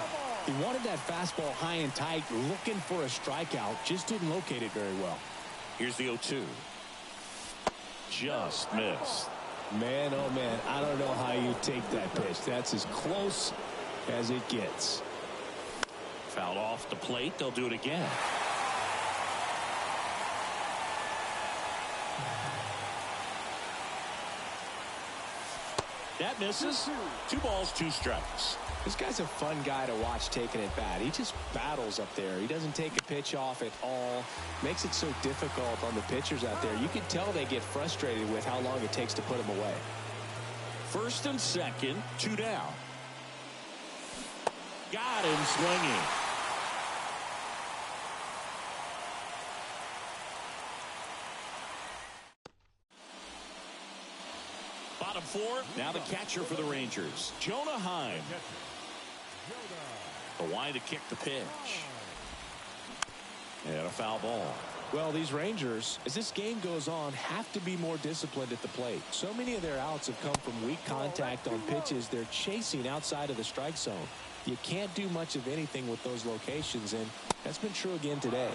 He wanted that fastball high and tight, looking for a strikeout. Just didn't locate it very well. Here's the 0-2. Just missed. Man, oh man, I don't know how you take that pitch. That's as close as it gets. Fouled off the plate. They'll do it again. That misses. 2 balls, 2 strikes. This guy's a fun guy to watch taking at bat. He just battles up there. He doesn't take a pitch off at all. Makes it so difficult on the pitchers out there. You can tell they get frustrated with how long it takes to put him away. First and second, 2 down. Got him swinging. Bottom 4. Now the catcher for the Rangers, Jonah Heim. The line to kick the pitch. And a foul ball. Well, these Rangers, as this game goes on, have to be more disciplined at the plate. So many of their outs have come from weak contact on pitches they're chasing outside of the strike zone. You can't do much of anything with those locations, and that's been true again today.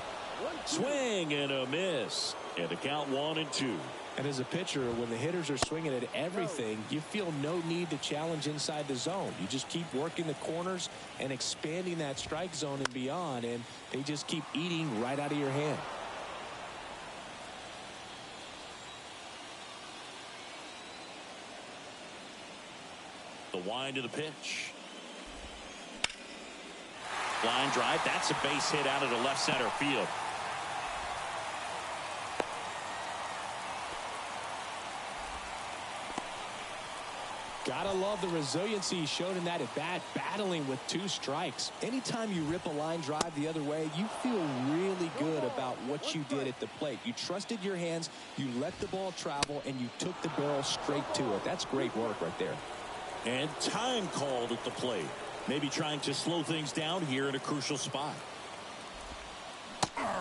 Swing and a miss. And the count 1-2. And as a pitcher, when the hitters are swinging at everything, you feel no need to challenge inside the zone. You just keep working the corners and expanding that strike zone and beyond, and they just keep eating right out of your hand. The wind of the pitch. Line drive. That's a base hit out of the left center field. Gotta love the resiliency he showed in that at bat, battling with 2 strikes. Anytime you rip a line drive the other way, you feel really good about what you did at the plate. You trusted your hands, you let the ball travel, and you took the barrel straight to it. That's great work right there. And time called at the plate. Maybe trying to slow things down here in a crucial spot.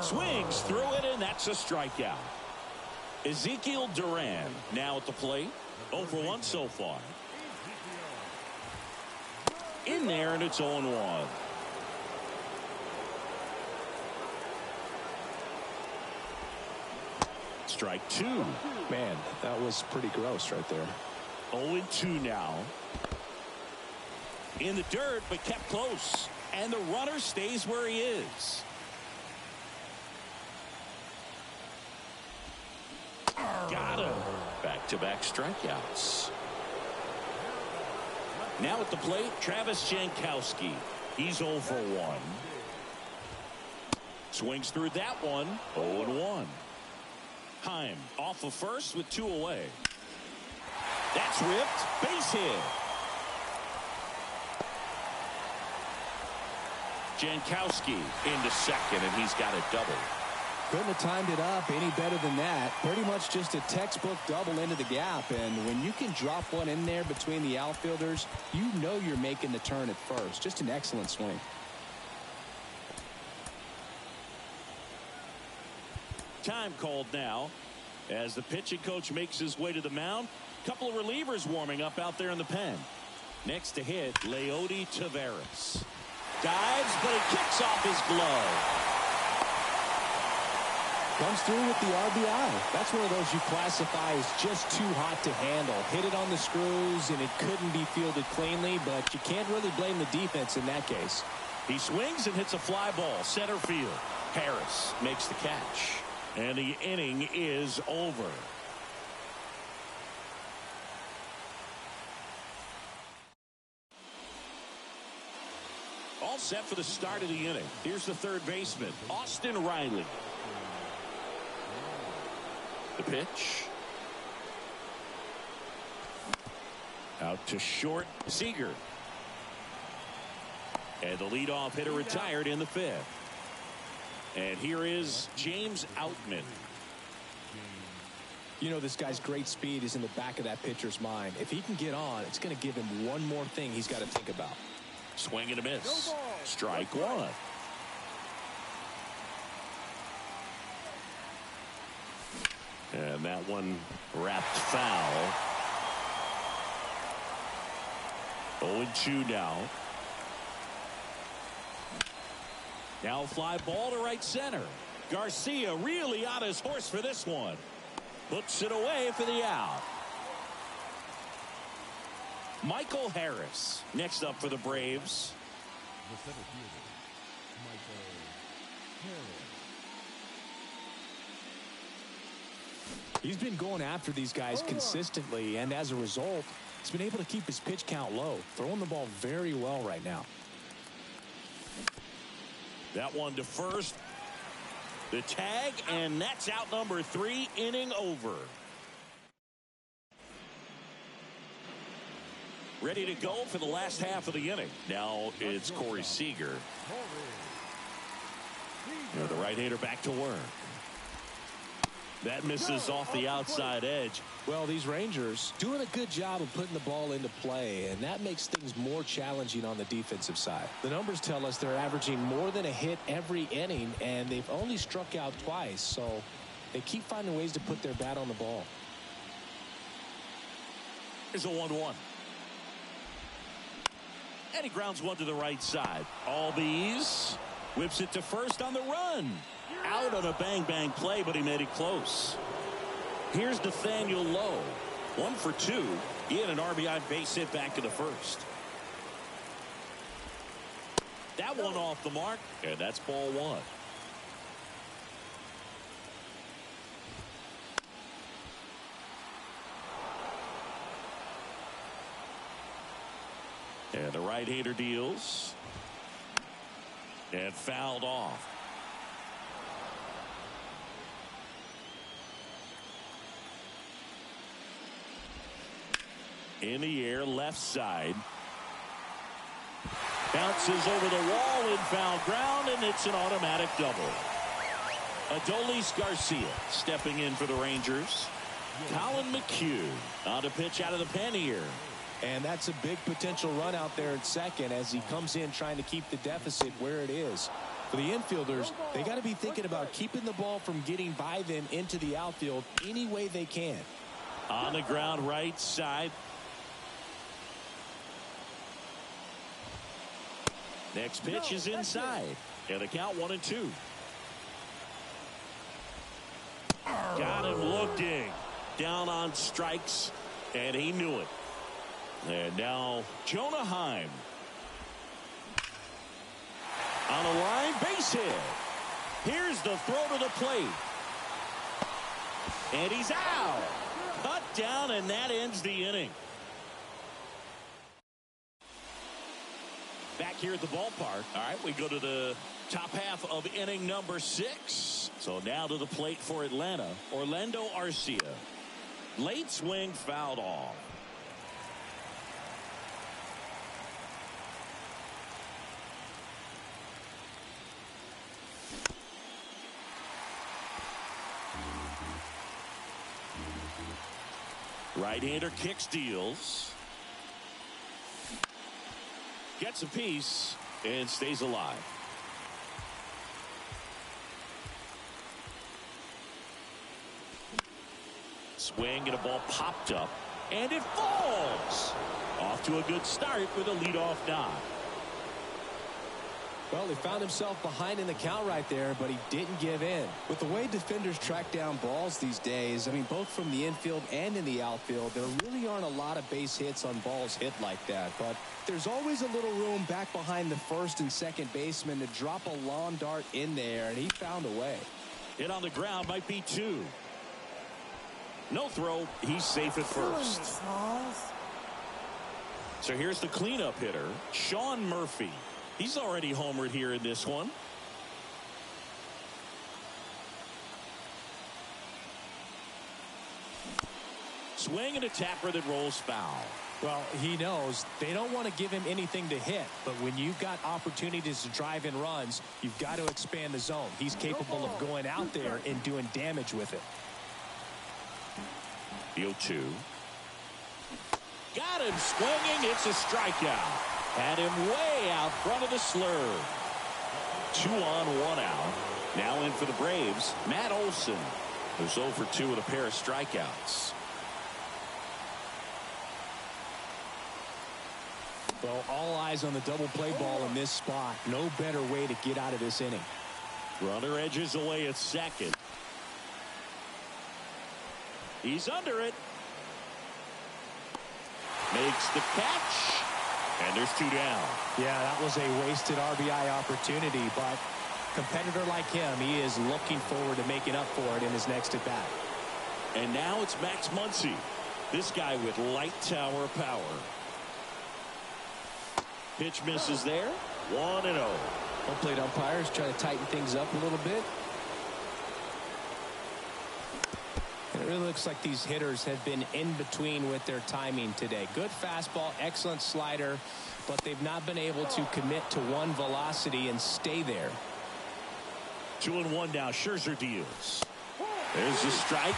Swings through it, and that's a strikeout. Ezekiel Duran now at the plate. 0 for 1 so far. In there, and it's 0-1. Strike 2. Man, that was pretty gross right there. 0-2 now. In the dirt, but kept close. And the runner stays where he is. Got him. Back-to-back strikeouts. Now at the plate, Travis Jankowski. He's 0 for 1. Swings through that one. 0-1. Heim off of first with 2 away. That's ripped. Base hit. Jankowski into second, and he's got a double. Couldn't have timed it up any better than that. Pretty much just a textbook double into the gap. And when you can drop one in there between the outfielders, you know you're making the turn at first. Just an excellent swing. Time called now as the pitching coach makes his way to the mound. Couple of relievers warming up out there in the pen. Next to hit, Leody Taveras. Dives, but he kicks off his glove. Comes through with the RBI. That's one of those you classify as just too hot to handle. Hit it on the screws, and it couldn't be fielded cleanly, but you can't really blame the defense in that case. He swings and hits a fly ball, center field. Harris makes the catch, and the inning is over. All set for the start of the inning. Here's the third baseman, Austin Riley. The pitch. Out to short, Seager. And the leadoff hitter retired in the fifth. And here is James Outman. You know, this guy's great speed is in the back of that pitcher's mind. If he can get on, it's going to give him one more thing he's got to think about. Swing and a miss. Strike one. And that one wrapped foul. 0-2 now. Now fly ball to right center. Garcia really on his horse for this one. Puts it away for the out. Michael Harris next up for the Braves. The center fielder, Michael Harris. He's been going after these guys consistently, and as a result, he's been able to keep his pitch count low, throwing the ball very well right now. That one to first. The tag, and that's out number 3, inning over. Ready to go for the last half of the inning. Now it's Corey Seager. The right-hander back to work. That misses off the outside edge. Well, these Rangers doing a good job of putting the ball into play, and that makes things more challenging on the defensive side. The numbers tell us they're averaging more than a hit every inning, and they've only struck out twice, so they keep finding ways to put their bat on the ball. Here's a 1-1. And he grounds one to the right side. Albies whips it to first on the run. Out on a bang-bang play, but he made it close. Here's Nathaniel Lowe. 1 for 2. He had an RBI base hit back to the first. That one off the mark, and that's ball 1. And the right-hander deals. And fouled off. In the air, left side. Bounces over the wall in foul ground, and it's an automatic double. Adolis Garcia stepping in for the Rangers. Colin McHugh on to pitch out of the pen here. And that's a big potential run out there at second as he comes in trying to keep the deficit where it is. For the infielders, they got to be thinking about keeping the ball from getting by them into the outfield any way they can. On the ground, right side. Next pitch is inside. And the count 1-2. Got him looking. Down on strikes, and he knew it. And now Jonah Heim. On a line, base hit. Here's the throw to the plate. And he's out. Cut down, and that ends the inning. Back here at the ballpark. All right, we go to the top half of inning number 6. So now to the plate for Atlanta, Orlando Arcia. Late swing fouled off. Right-hander kicks, deals. Gets a piece and stays alive. Swing and a ball popped up, and it falls. Off to a good start with a leadoff knock. Well, he found himself behind in the count right there, but he didn't give in. With the way defenders track down balls these days, I mean, both from the infield and in the outfield, there really aren't a lot of base hits on balls hit like that. But there's always a little room back behind the first and second baseman to drop a lawn dart in there, and he found a way. Hit on the ground might be 2. No throw. He's safe at first. So here's the cleanup hitter, Sean Murphy. He's already homered here in this one. Swing and a tapper that rolls foul. Well, he knows they don't want to give him anything to hit, but when you've got opportunities to drive in runs, you've got to expand the zone. He's capable of going out there and doing damage with it. The 0-2. Got him swinging. It's a strikeout. Had him way out front of the slur. 2 on, 1 out. Now in for the Braves, Matt Olson, who's 0 for 2 with a pair of strikeouts. Well, all eyes on the double play ball in this spot. No better way to get out of this inning. Runner edges away at second. He's under it. Makes the catch. And there's 2 down. Yeah, that was a wasted RBI opportunity, but a competitor like him, he is looking forward to making up for it in his next at bat. And now it's Max Muncy. This guy with light tower power. Pitch misses there. 1-0. Home plate umpires try to tighten things up a little bit. It really looks like these hitters have been in between with their timing today. Good fastball, excellent slider, but they've not been able to commit to one velocity and stay there. 2-1 now. Scherzer deals. There's the strike.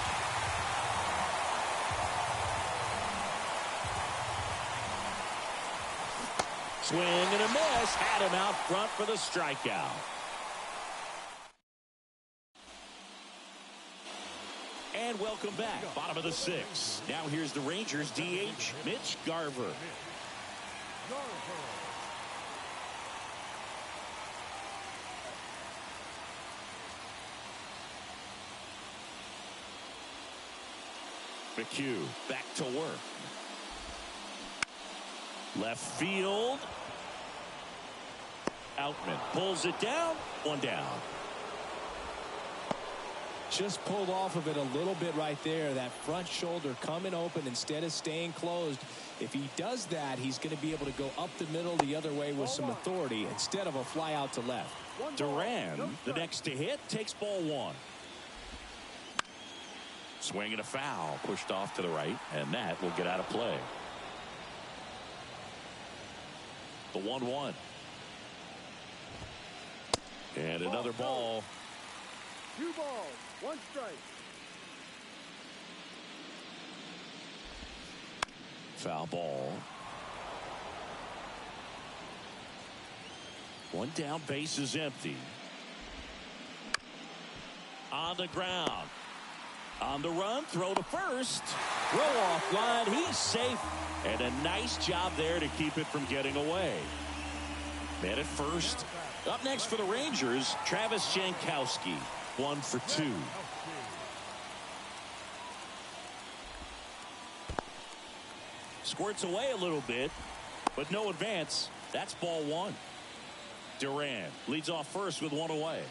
Swing and a miss. Had him out front for the strikeout. And welcome back. Bottom of the 6th. Now here's the Rangers DH, Mitch Garver. McHugh back to work. Left field. Outman pulls it down. 1 down. Just pulled off of it a little bit right there. That front shoulder coming open instead of staying closed. If he does that, he's going to be able to go up the middle the other way with some authority instead of a fly out to left. Duran, the next to hit, takes ball 1. Swing and a foul. Pushed off to the right, and that will get out of play. The 1-1. And another ball. 2 balls, 1 strike. Foul ball. 1 down, base is empty. On the ground. On the run, throw to first. Throw off line, he's safe. And a nice job there to keep it from getting away. Man at first. Up next for the Rangers, Travis Jankowski. 1 for 2. Squirts away a little bit, but no advance. That's ball 1. Duran leads off first with 1 away.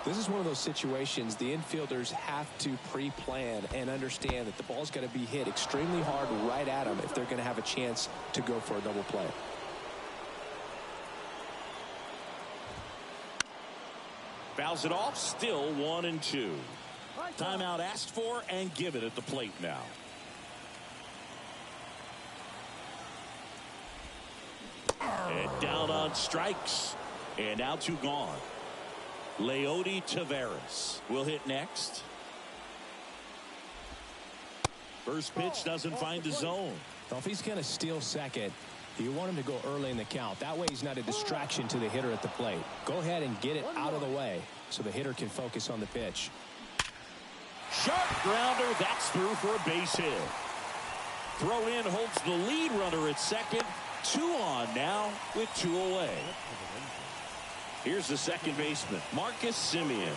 This is one of those situations the infielders have to pre-plan and understand that the ball's got to be hit extremely hard right at them if they're going to have a chance to go for a double play. Fouls it off, still 1-2. Timeout asked for and given at the plate now. And down on strikes. And now 2 gone. Leody Taveras will hit next. First pitch doesn't find the zone. Well, if he's going to steal second, you want him to go early in the count. That way he's not a distraction to the hitter at the plate. Go ahead and get it out of the way so the hitter can focus on the pitch. Sharp grounder. That's through for a base hit. Throw in holds the lead runner at second. 2 on now with 2 away. Here's the second baseman, Marcus Semien.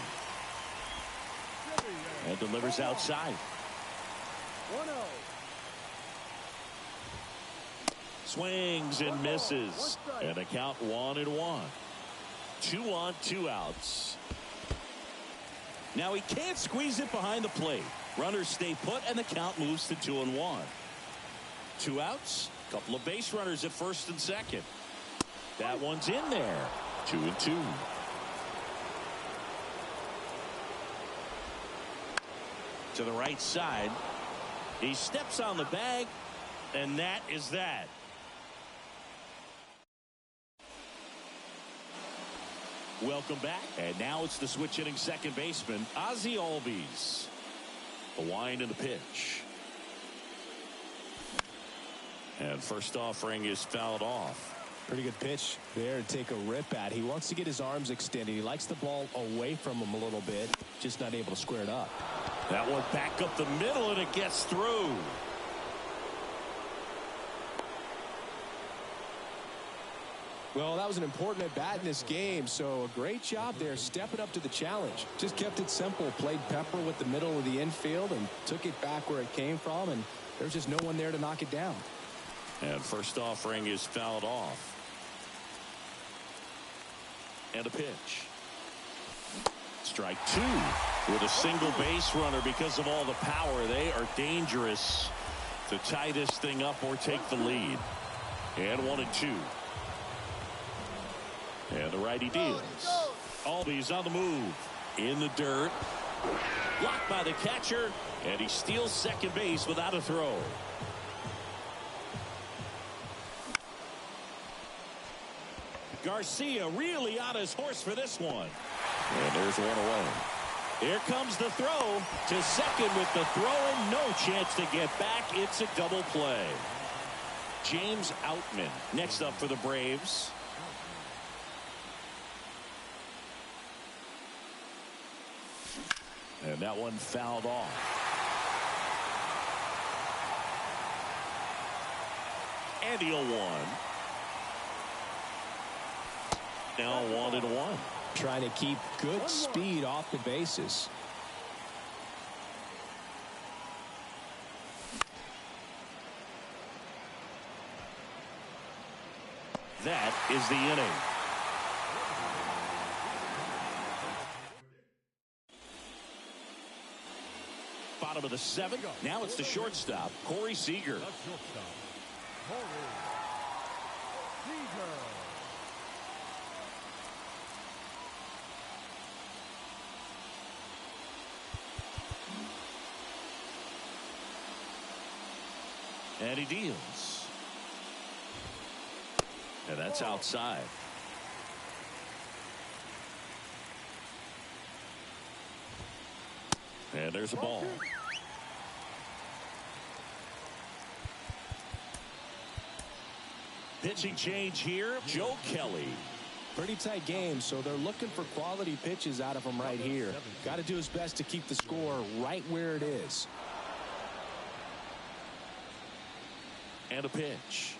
And delivers outside. 1-0. Swings and misses. And a count 1-1. 2 on, 2 outs. Now he can't squeeze it behind the plate. Runners stay put and the count moves to 2-1. 2 outs. Couple of base runners at first and second. That one's in there. 2-2. To the right side. He steps on the bag, and that is that. Welcome back. And now it's the switch hitting second baseman, Ozzie Albies. The wind and the pitch. And first offering is fouled off. Pretty good pitch there to take a rip at. He wants to get his arms extended. He likes the ball away from him a little bit. Just not able to square it up. That one back up the middle, and it gets through. Well, that was an important at bat in this game, so a great job there stepping up to the challenge. Just kept it simple, played pepper with the middle of the infield and took it back where it came from, and there's just no one there to knock it down. And first offering is fouled off. And a pitch. Strike 2 with a single base runner. Because of all the power, they are dangerous to tie this thing up or take the lead. And 1-2. And the righty deals. Albies on the move. In the dirt. Blocked by the catcher. And he steals second base without a throw. Garcia really on his horse for this one. And there's one away. Here comes the throw to second with the throw and no chance to get back. It's a double play. James Outman next up for the Braves. And that one fouled off. And he'll 1. Now 1-1. Trying to keep good speed off the bases. That is the inning. Bottom of the 7th. Now it's the shortstop, Corey Seager. And he deals. And that's outside. And there's a ball. Pitching change here, Joe Kelly. Pretty tight game, so they're looking for quality pitches out of him right here. Got to do his best to keep the score right where it is. And a pitch.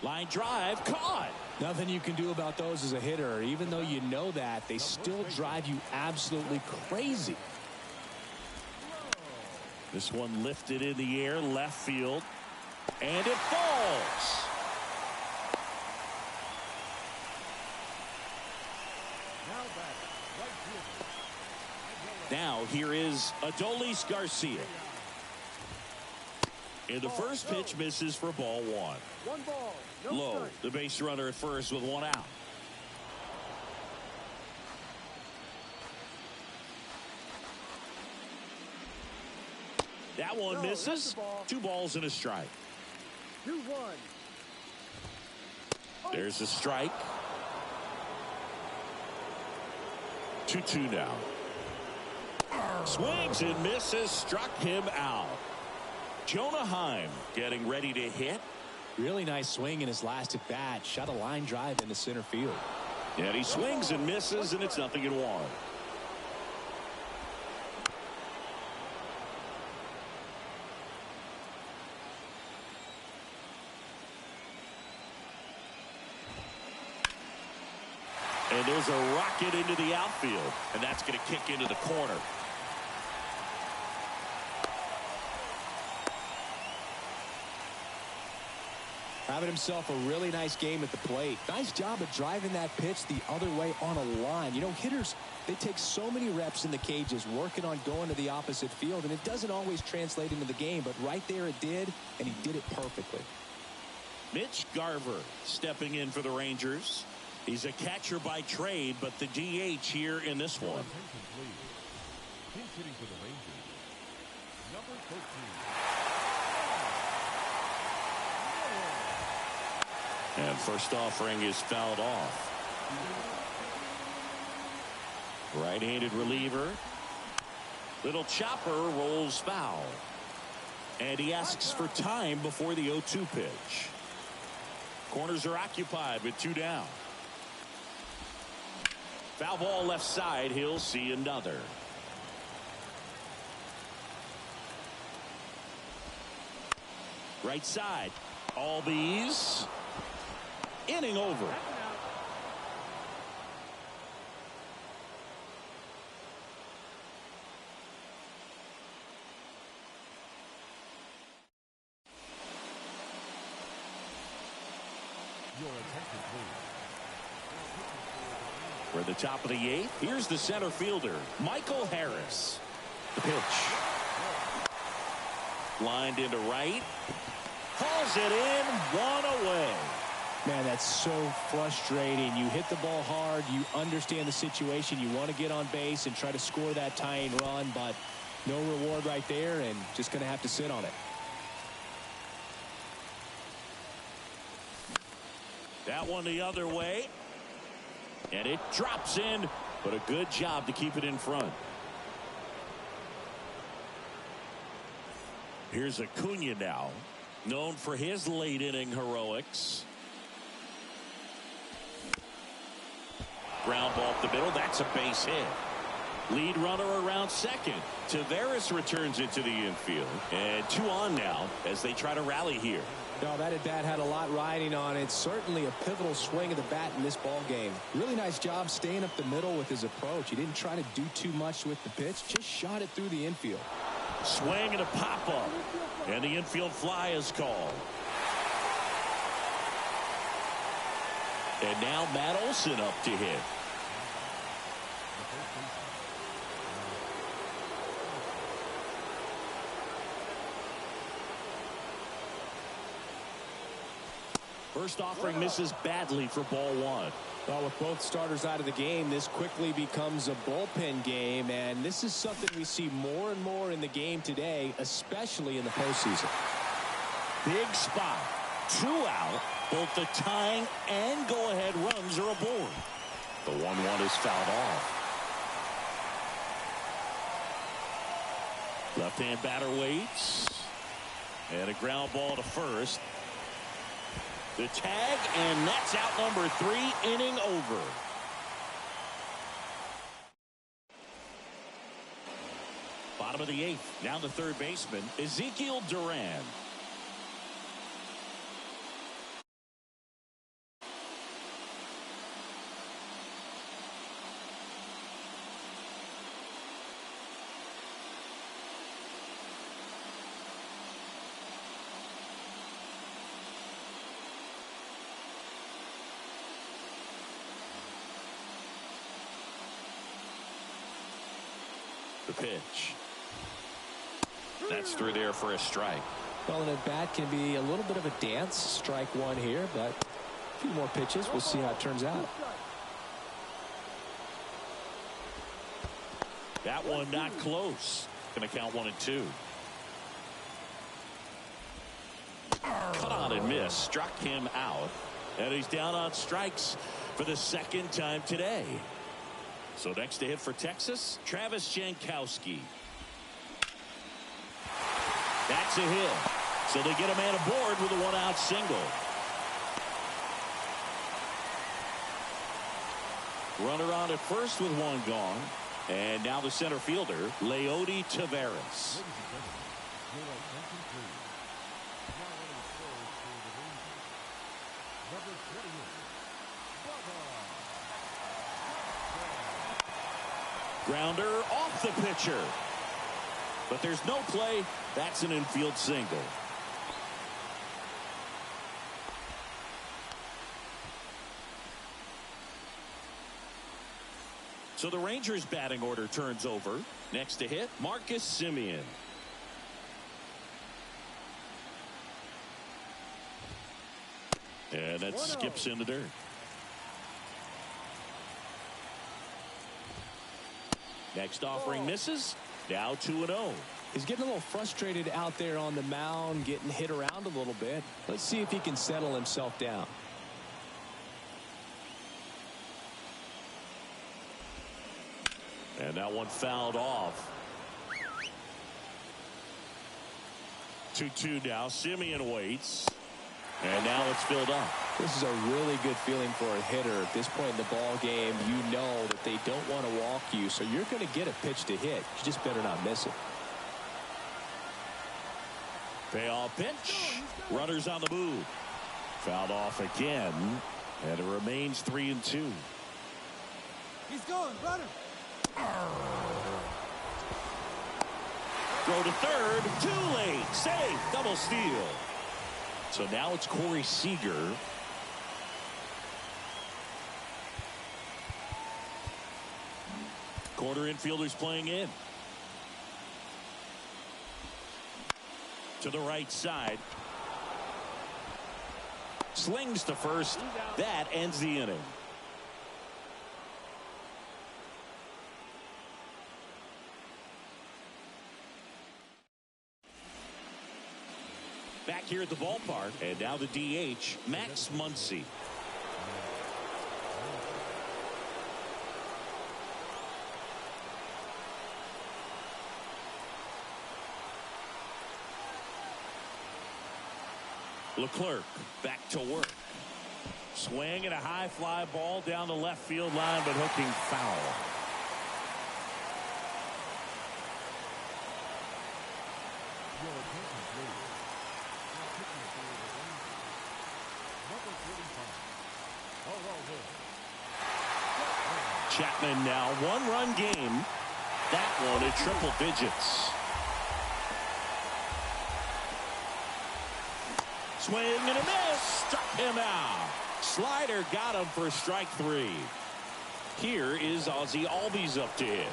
Line drive, caught. Nothing you can do about those as a hitter. Even though you know that, they still drive you absolutely crazy. This one lifted in the air, left field. And it falls. Now here is Adolis Garcia. And the first pitch misses for ball 1. 1 ball, no Low, strike. the base runner at first with 1 out. That one misses. 2 balls and a strike. 2-1. There's a strike. 2-2 now. Swings and misses, struck him out. Jonah Heim getting ready to hit. Really nice swing in his last at bat. Shot a line drive into center field. And he swings and misses, and it's 0-1. And there's a rocket into the outfield, and that's going to kick into the corner. Having himself a really nice game at the plate. Nice job of driving that pitch the other way on a line. You know, hitters, they take so many reps in the cages working on going to the opposite field, and it doesn't always translate into the game, but right there it did, and he did it perfectly. Mitch Garver stepping in for the Rangers. He's a catcher by trade, but the DH here in this one. Pinch hitting for the Rangers, number 13. And first offering is fouled off. Right-handed reliever. Little chopper rolls foul. And he asks for time before the 0-2 pitch. Corners are occupied with 2 down. Foul ball left side. He'll see another. Right side. Albies. Inning over. Your attention, please. We're at the top of the 8th. Here's the center fielder, Michael Harris. The pitch. Lined into right. Hauls it in. 1 away. Man, that's so frustrating. You hit the ball hard. You understand the situation. You want to get on base and try to score that tying run, but no reward right there, and just going to have to sit on it. That one the other way. And it drops in, but a good job to keep it in front. Here's Acuna now, known for his late inning heroics. Ground ball up the middle. That's a base hit. Lead runner around second. Taveras returns into the infield. And 2 on now as they try to rally here. No, that at bat had a lot riding on it. Certainly a pivotal swing of the bat in this ball game. Really nice job staying up the middle with his approach. He didn't try to do too much with the pitch. Just shot it through the infield. Swing and a pop up. And the infield fly is called. And now Matt Olson up to hit. First offering misses badly for ball 1. Well, with both starters out of the game, this quickly becomes a bullpen game, and this is something we see more and more in the game today, especially in the postseason. Big spot. 2 out. Both the tying and go-ahead runs are aboard. The 1-1 is fouled off. Left-hand batter waits. And a ground ball to first. The tag, and that's out number 3, inning over. Bottom of the 8th. Now the third baseman, Ezekiel Duran. The pitch. That's through there for a strike. Well, an at bat can be a little bit of a dance. Strike 1 here, but a few more pitches. We'll see how it turns out. That one not close. Going to count 1 and 2. Cut on and miss. Struck him out. And he's down on strikes for the second time today. So next to hit for Texas, Jankowski. That's a hit. So they get a man aboard with a one-out single. Runner on at first with one gone. And now the center fielder, Leody Taveras. Grounder off the pitcher. But there's no play. That's an infield single. So the Rangers batting order turns over. Next to hit, Marcus Semien. And that skips in the dirt. Next offering misses. Now 2-0. He's getting a little frustrated out there on the mound, getting hit around a little bit. Let's see if he can settle himself down. And that one fouled off. 2-2 now. Semien waits. And now it's filled up. This is a really good feeling for a hitter. At this point in the ball game, you know that they don't want to walk you, so you're going to get a pitch to hit. You just better not miss it. Payoff pitch. Runners on the move. Fouled off again. And it remains 3-2. He's going, runner. Throw to third. Too late. Safe. Double steal. So now it's Corey Seager. Corner infielders playing in. To the right side. Slings to first. That ends the inning. Back here at the ballpark, and now the DH, Max Muncy. Leclerc back to work. Swing and a high fly ball down the left field line, but hooking foul. Chapman now one-run game. That one at triple digits. Swing and a miss. Struck him out. Slider got him for strike three. Here is Ozzie Albies up to hit.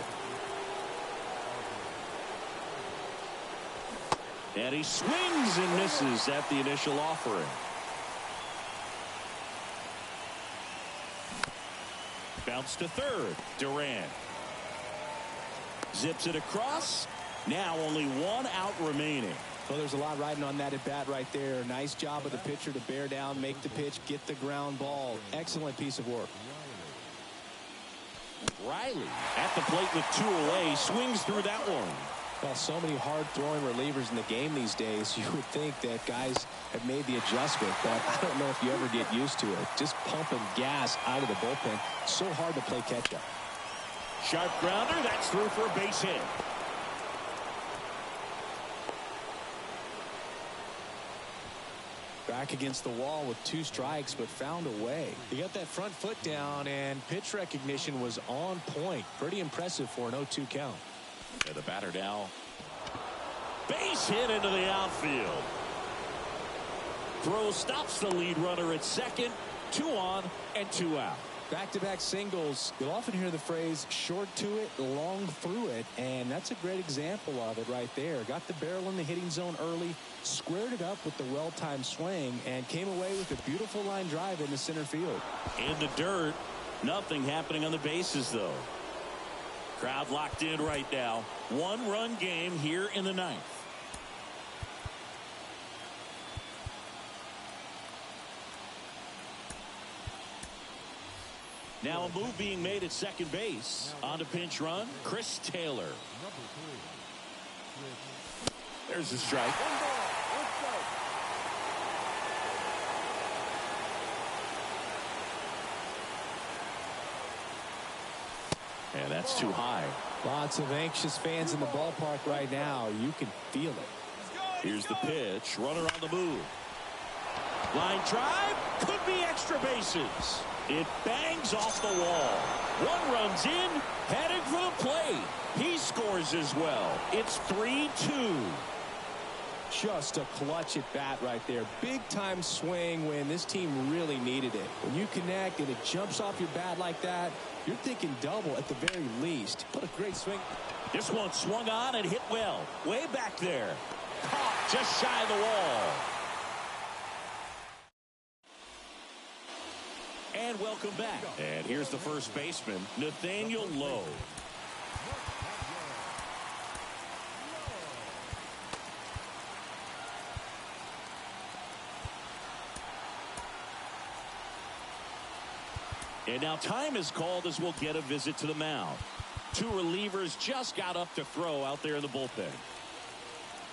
And he swings and misses at the initial offering. Bounce to third. Durant zips it across. Now only one out remaining. Well, there's a lot riding on that at bat right there. Nice job of the pitcher to bear down, make the pitch, get the ground ball. Excellent piece of work. Riley at the plate with two away, swings through that one. Well, so many hard-throwing relievers in the game these days, you would think that guys have made the adjustment, but I don't know if you ever get used to it. Just pumping gas out of the bullpen. So hard to play catch-up. Sharp grounder, that's through for a base hit. Back against the wall with two strikes, but found a way. He got that front foot down, and pitch recognition was on point. Pretty impressive for an 0-2 count. And the batter now. Base hit into the outfield. Throw stops the lead runner at second. 2 on and 2 out. Back-to-back singles. You'll often hear the phrase short to it, long through it, and that's a great example of it right there. Got the barrel in the hitting zone early, squared it up with the well-timed swing, and came away with a beautiful line drive in the center field. In the dirt. Nothing happening on the bases, though. Crowd locked in right now. One-run game here in the ninth. Now a move being made at second base. On to pinch run, Chris Taylor. There's a strike. And that's too high. Lots of anxious fans in the ballpark right now. You can feel it. Here's the pitch. Runner on the move. Line drive. Could be extra bases. It bangs off the wall. One runs in. Heading for the plate. He scores as well. It's 3-2. Just a clutch at bat right there. Big time swing when this team really needed it. When you connect and it jumps off your bat like that, you're thinking double at the very least. What a great swing. This one swung on and hit well. Way back there. Caught just shy of the wall. And welcome back. And here's the first baseman, Nathaniel Lowe. And now time is called as we'll get a visit to the mound. Two relievers just got up to throw out there in the bullpen.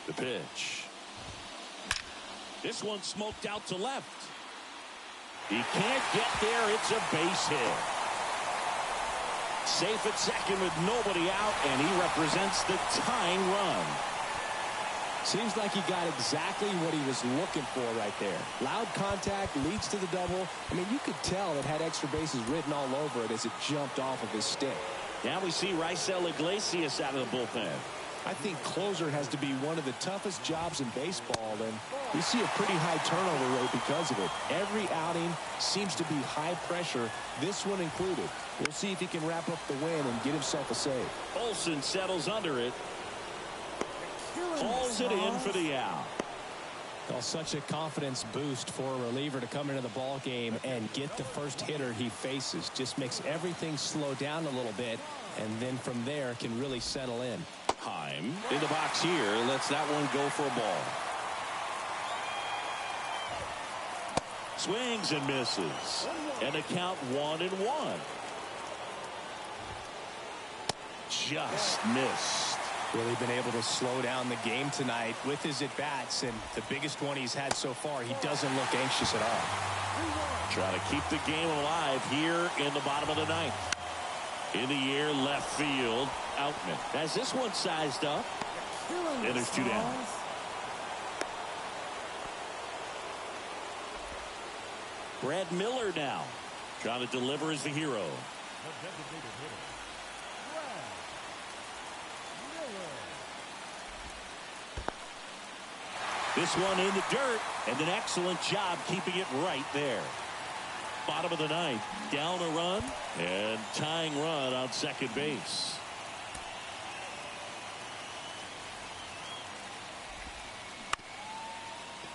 The pitch. This one smoked out to left. He can't get there. It's a base hit. Safe at second with nobody out, and he represents the tying run. Seems like he got exactly what he was looking for right there. Loud contact leads to the double. I mean, you could tell it had extra bases written all over it as it jumped off of his stick. Now we see Raisel Iglesias out of the bullpen. I think closer has to be one of the toughest jobs in baseball, and we see a pretty high turnover rate because of it. Every outing seems to be high pressure, this one included. We'll see if he can wrap up the win and get himself a save. Olsen settles under it. Hauls it in for the out. Well, such a confidence boost for a reliever to come into the ball game and get the first hitter he faces. Just makes everything slow down a little bit, and then from there can really settle in. Heim in the box here. Lets that one go for a ball. Swings and misses. And the count 1-1. Just missed. Really been able to slow down the game tonight with his at-bats, and the biggest one he's had so far, he doesn't look anxious at all. Trying to keep the game alive here in the bottom of the ninth. In the air, left field. Outman has this one sized up. And there's two down. Brad Miller now trying to deliver as the hero. This one in the dirt, and an excellent job keeping it right there. Bottom of the ninth, down a run, and tying run on second base.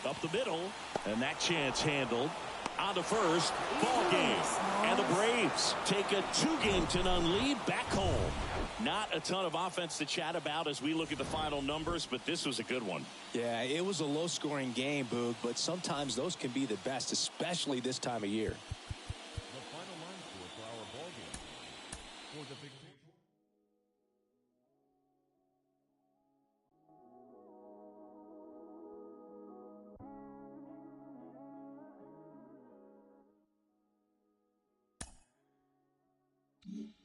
Up the middle, and that chance handled. On to first, ball game. And the Braves take a 2-0 lead back home. Not a ton of offense to chat about as we look at the final numbers, but this was a good one. Yeah, it was a low-scoring game, Boog, but sometimes those can be the best, especially this time of year. The final line score for our ball game. For the big Yeah.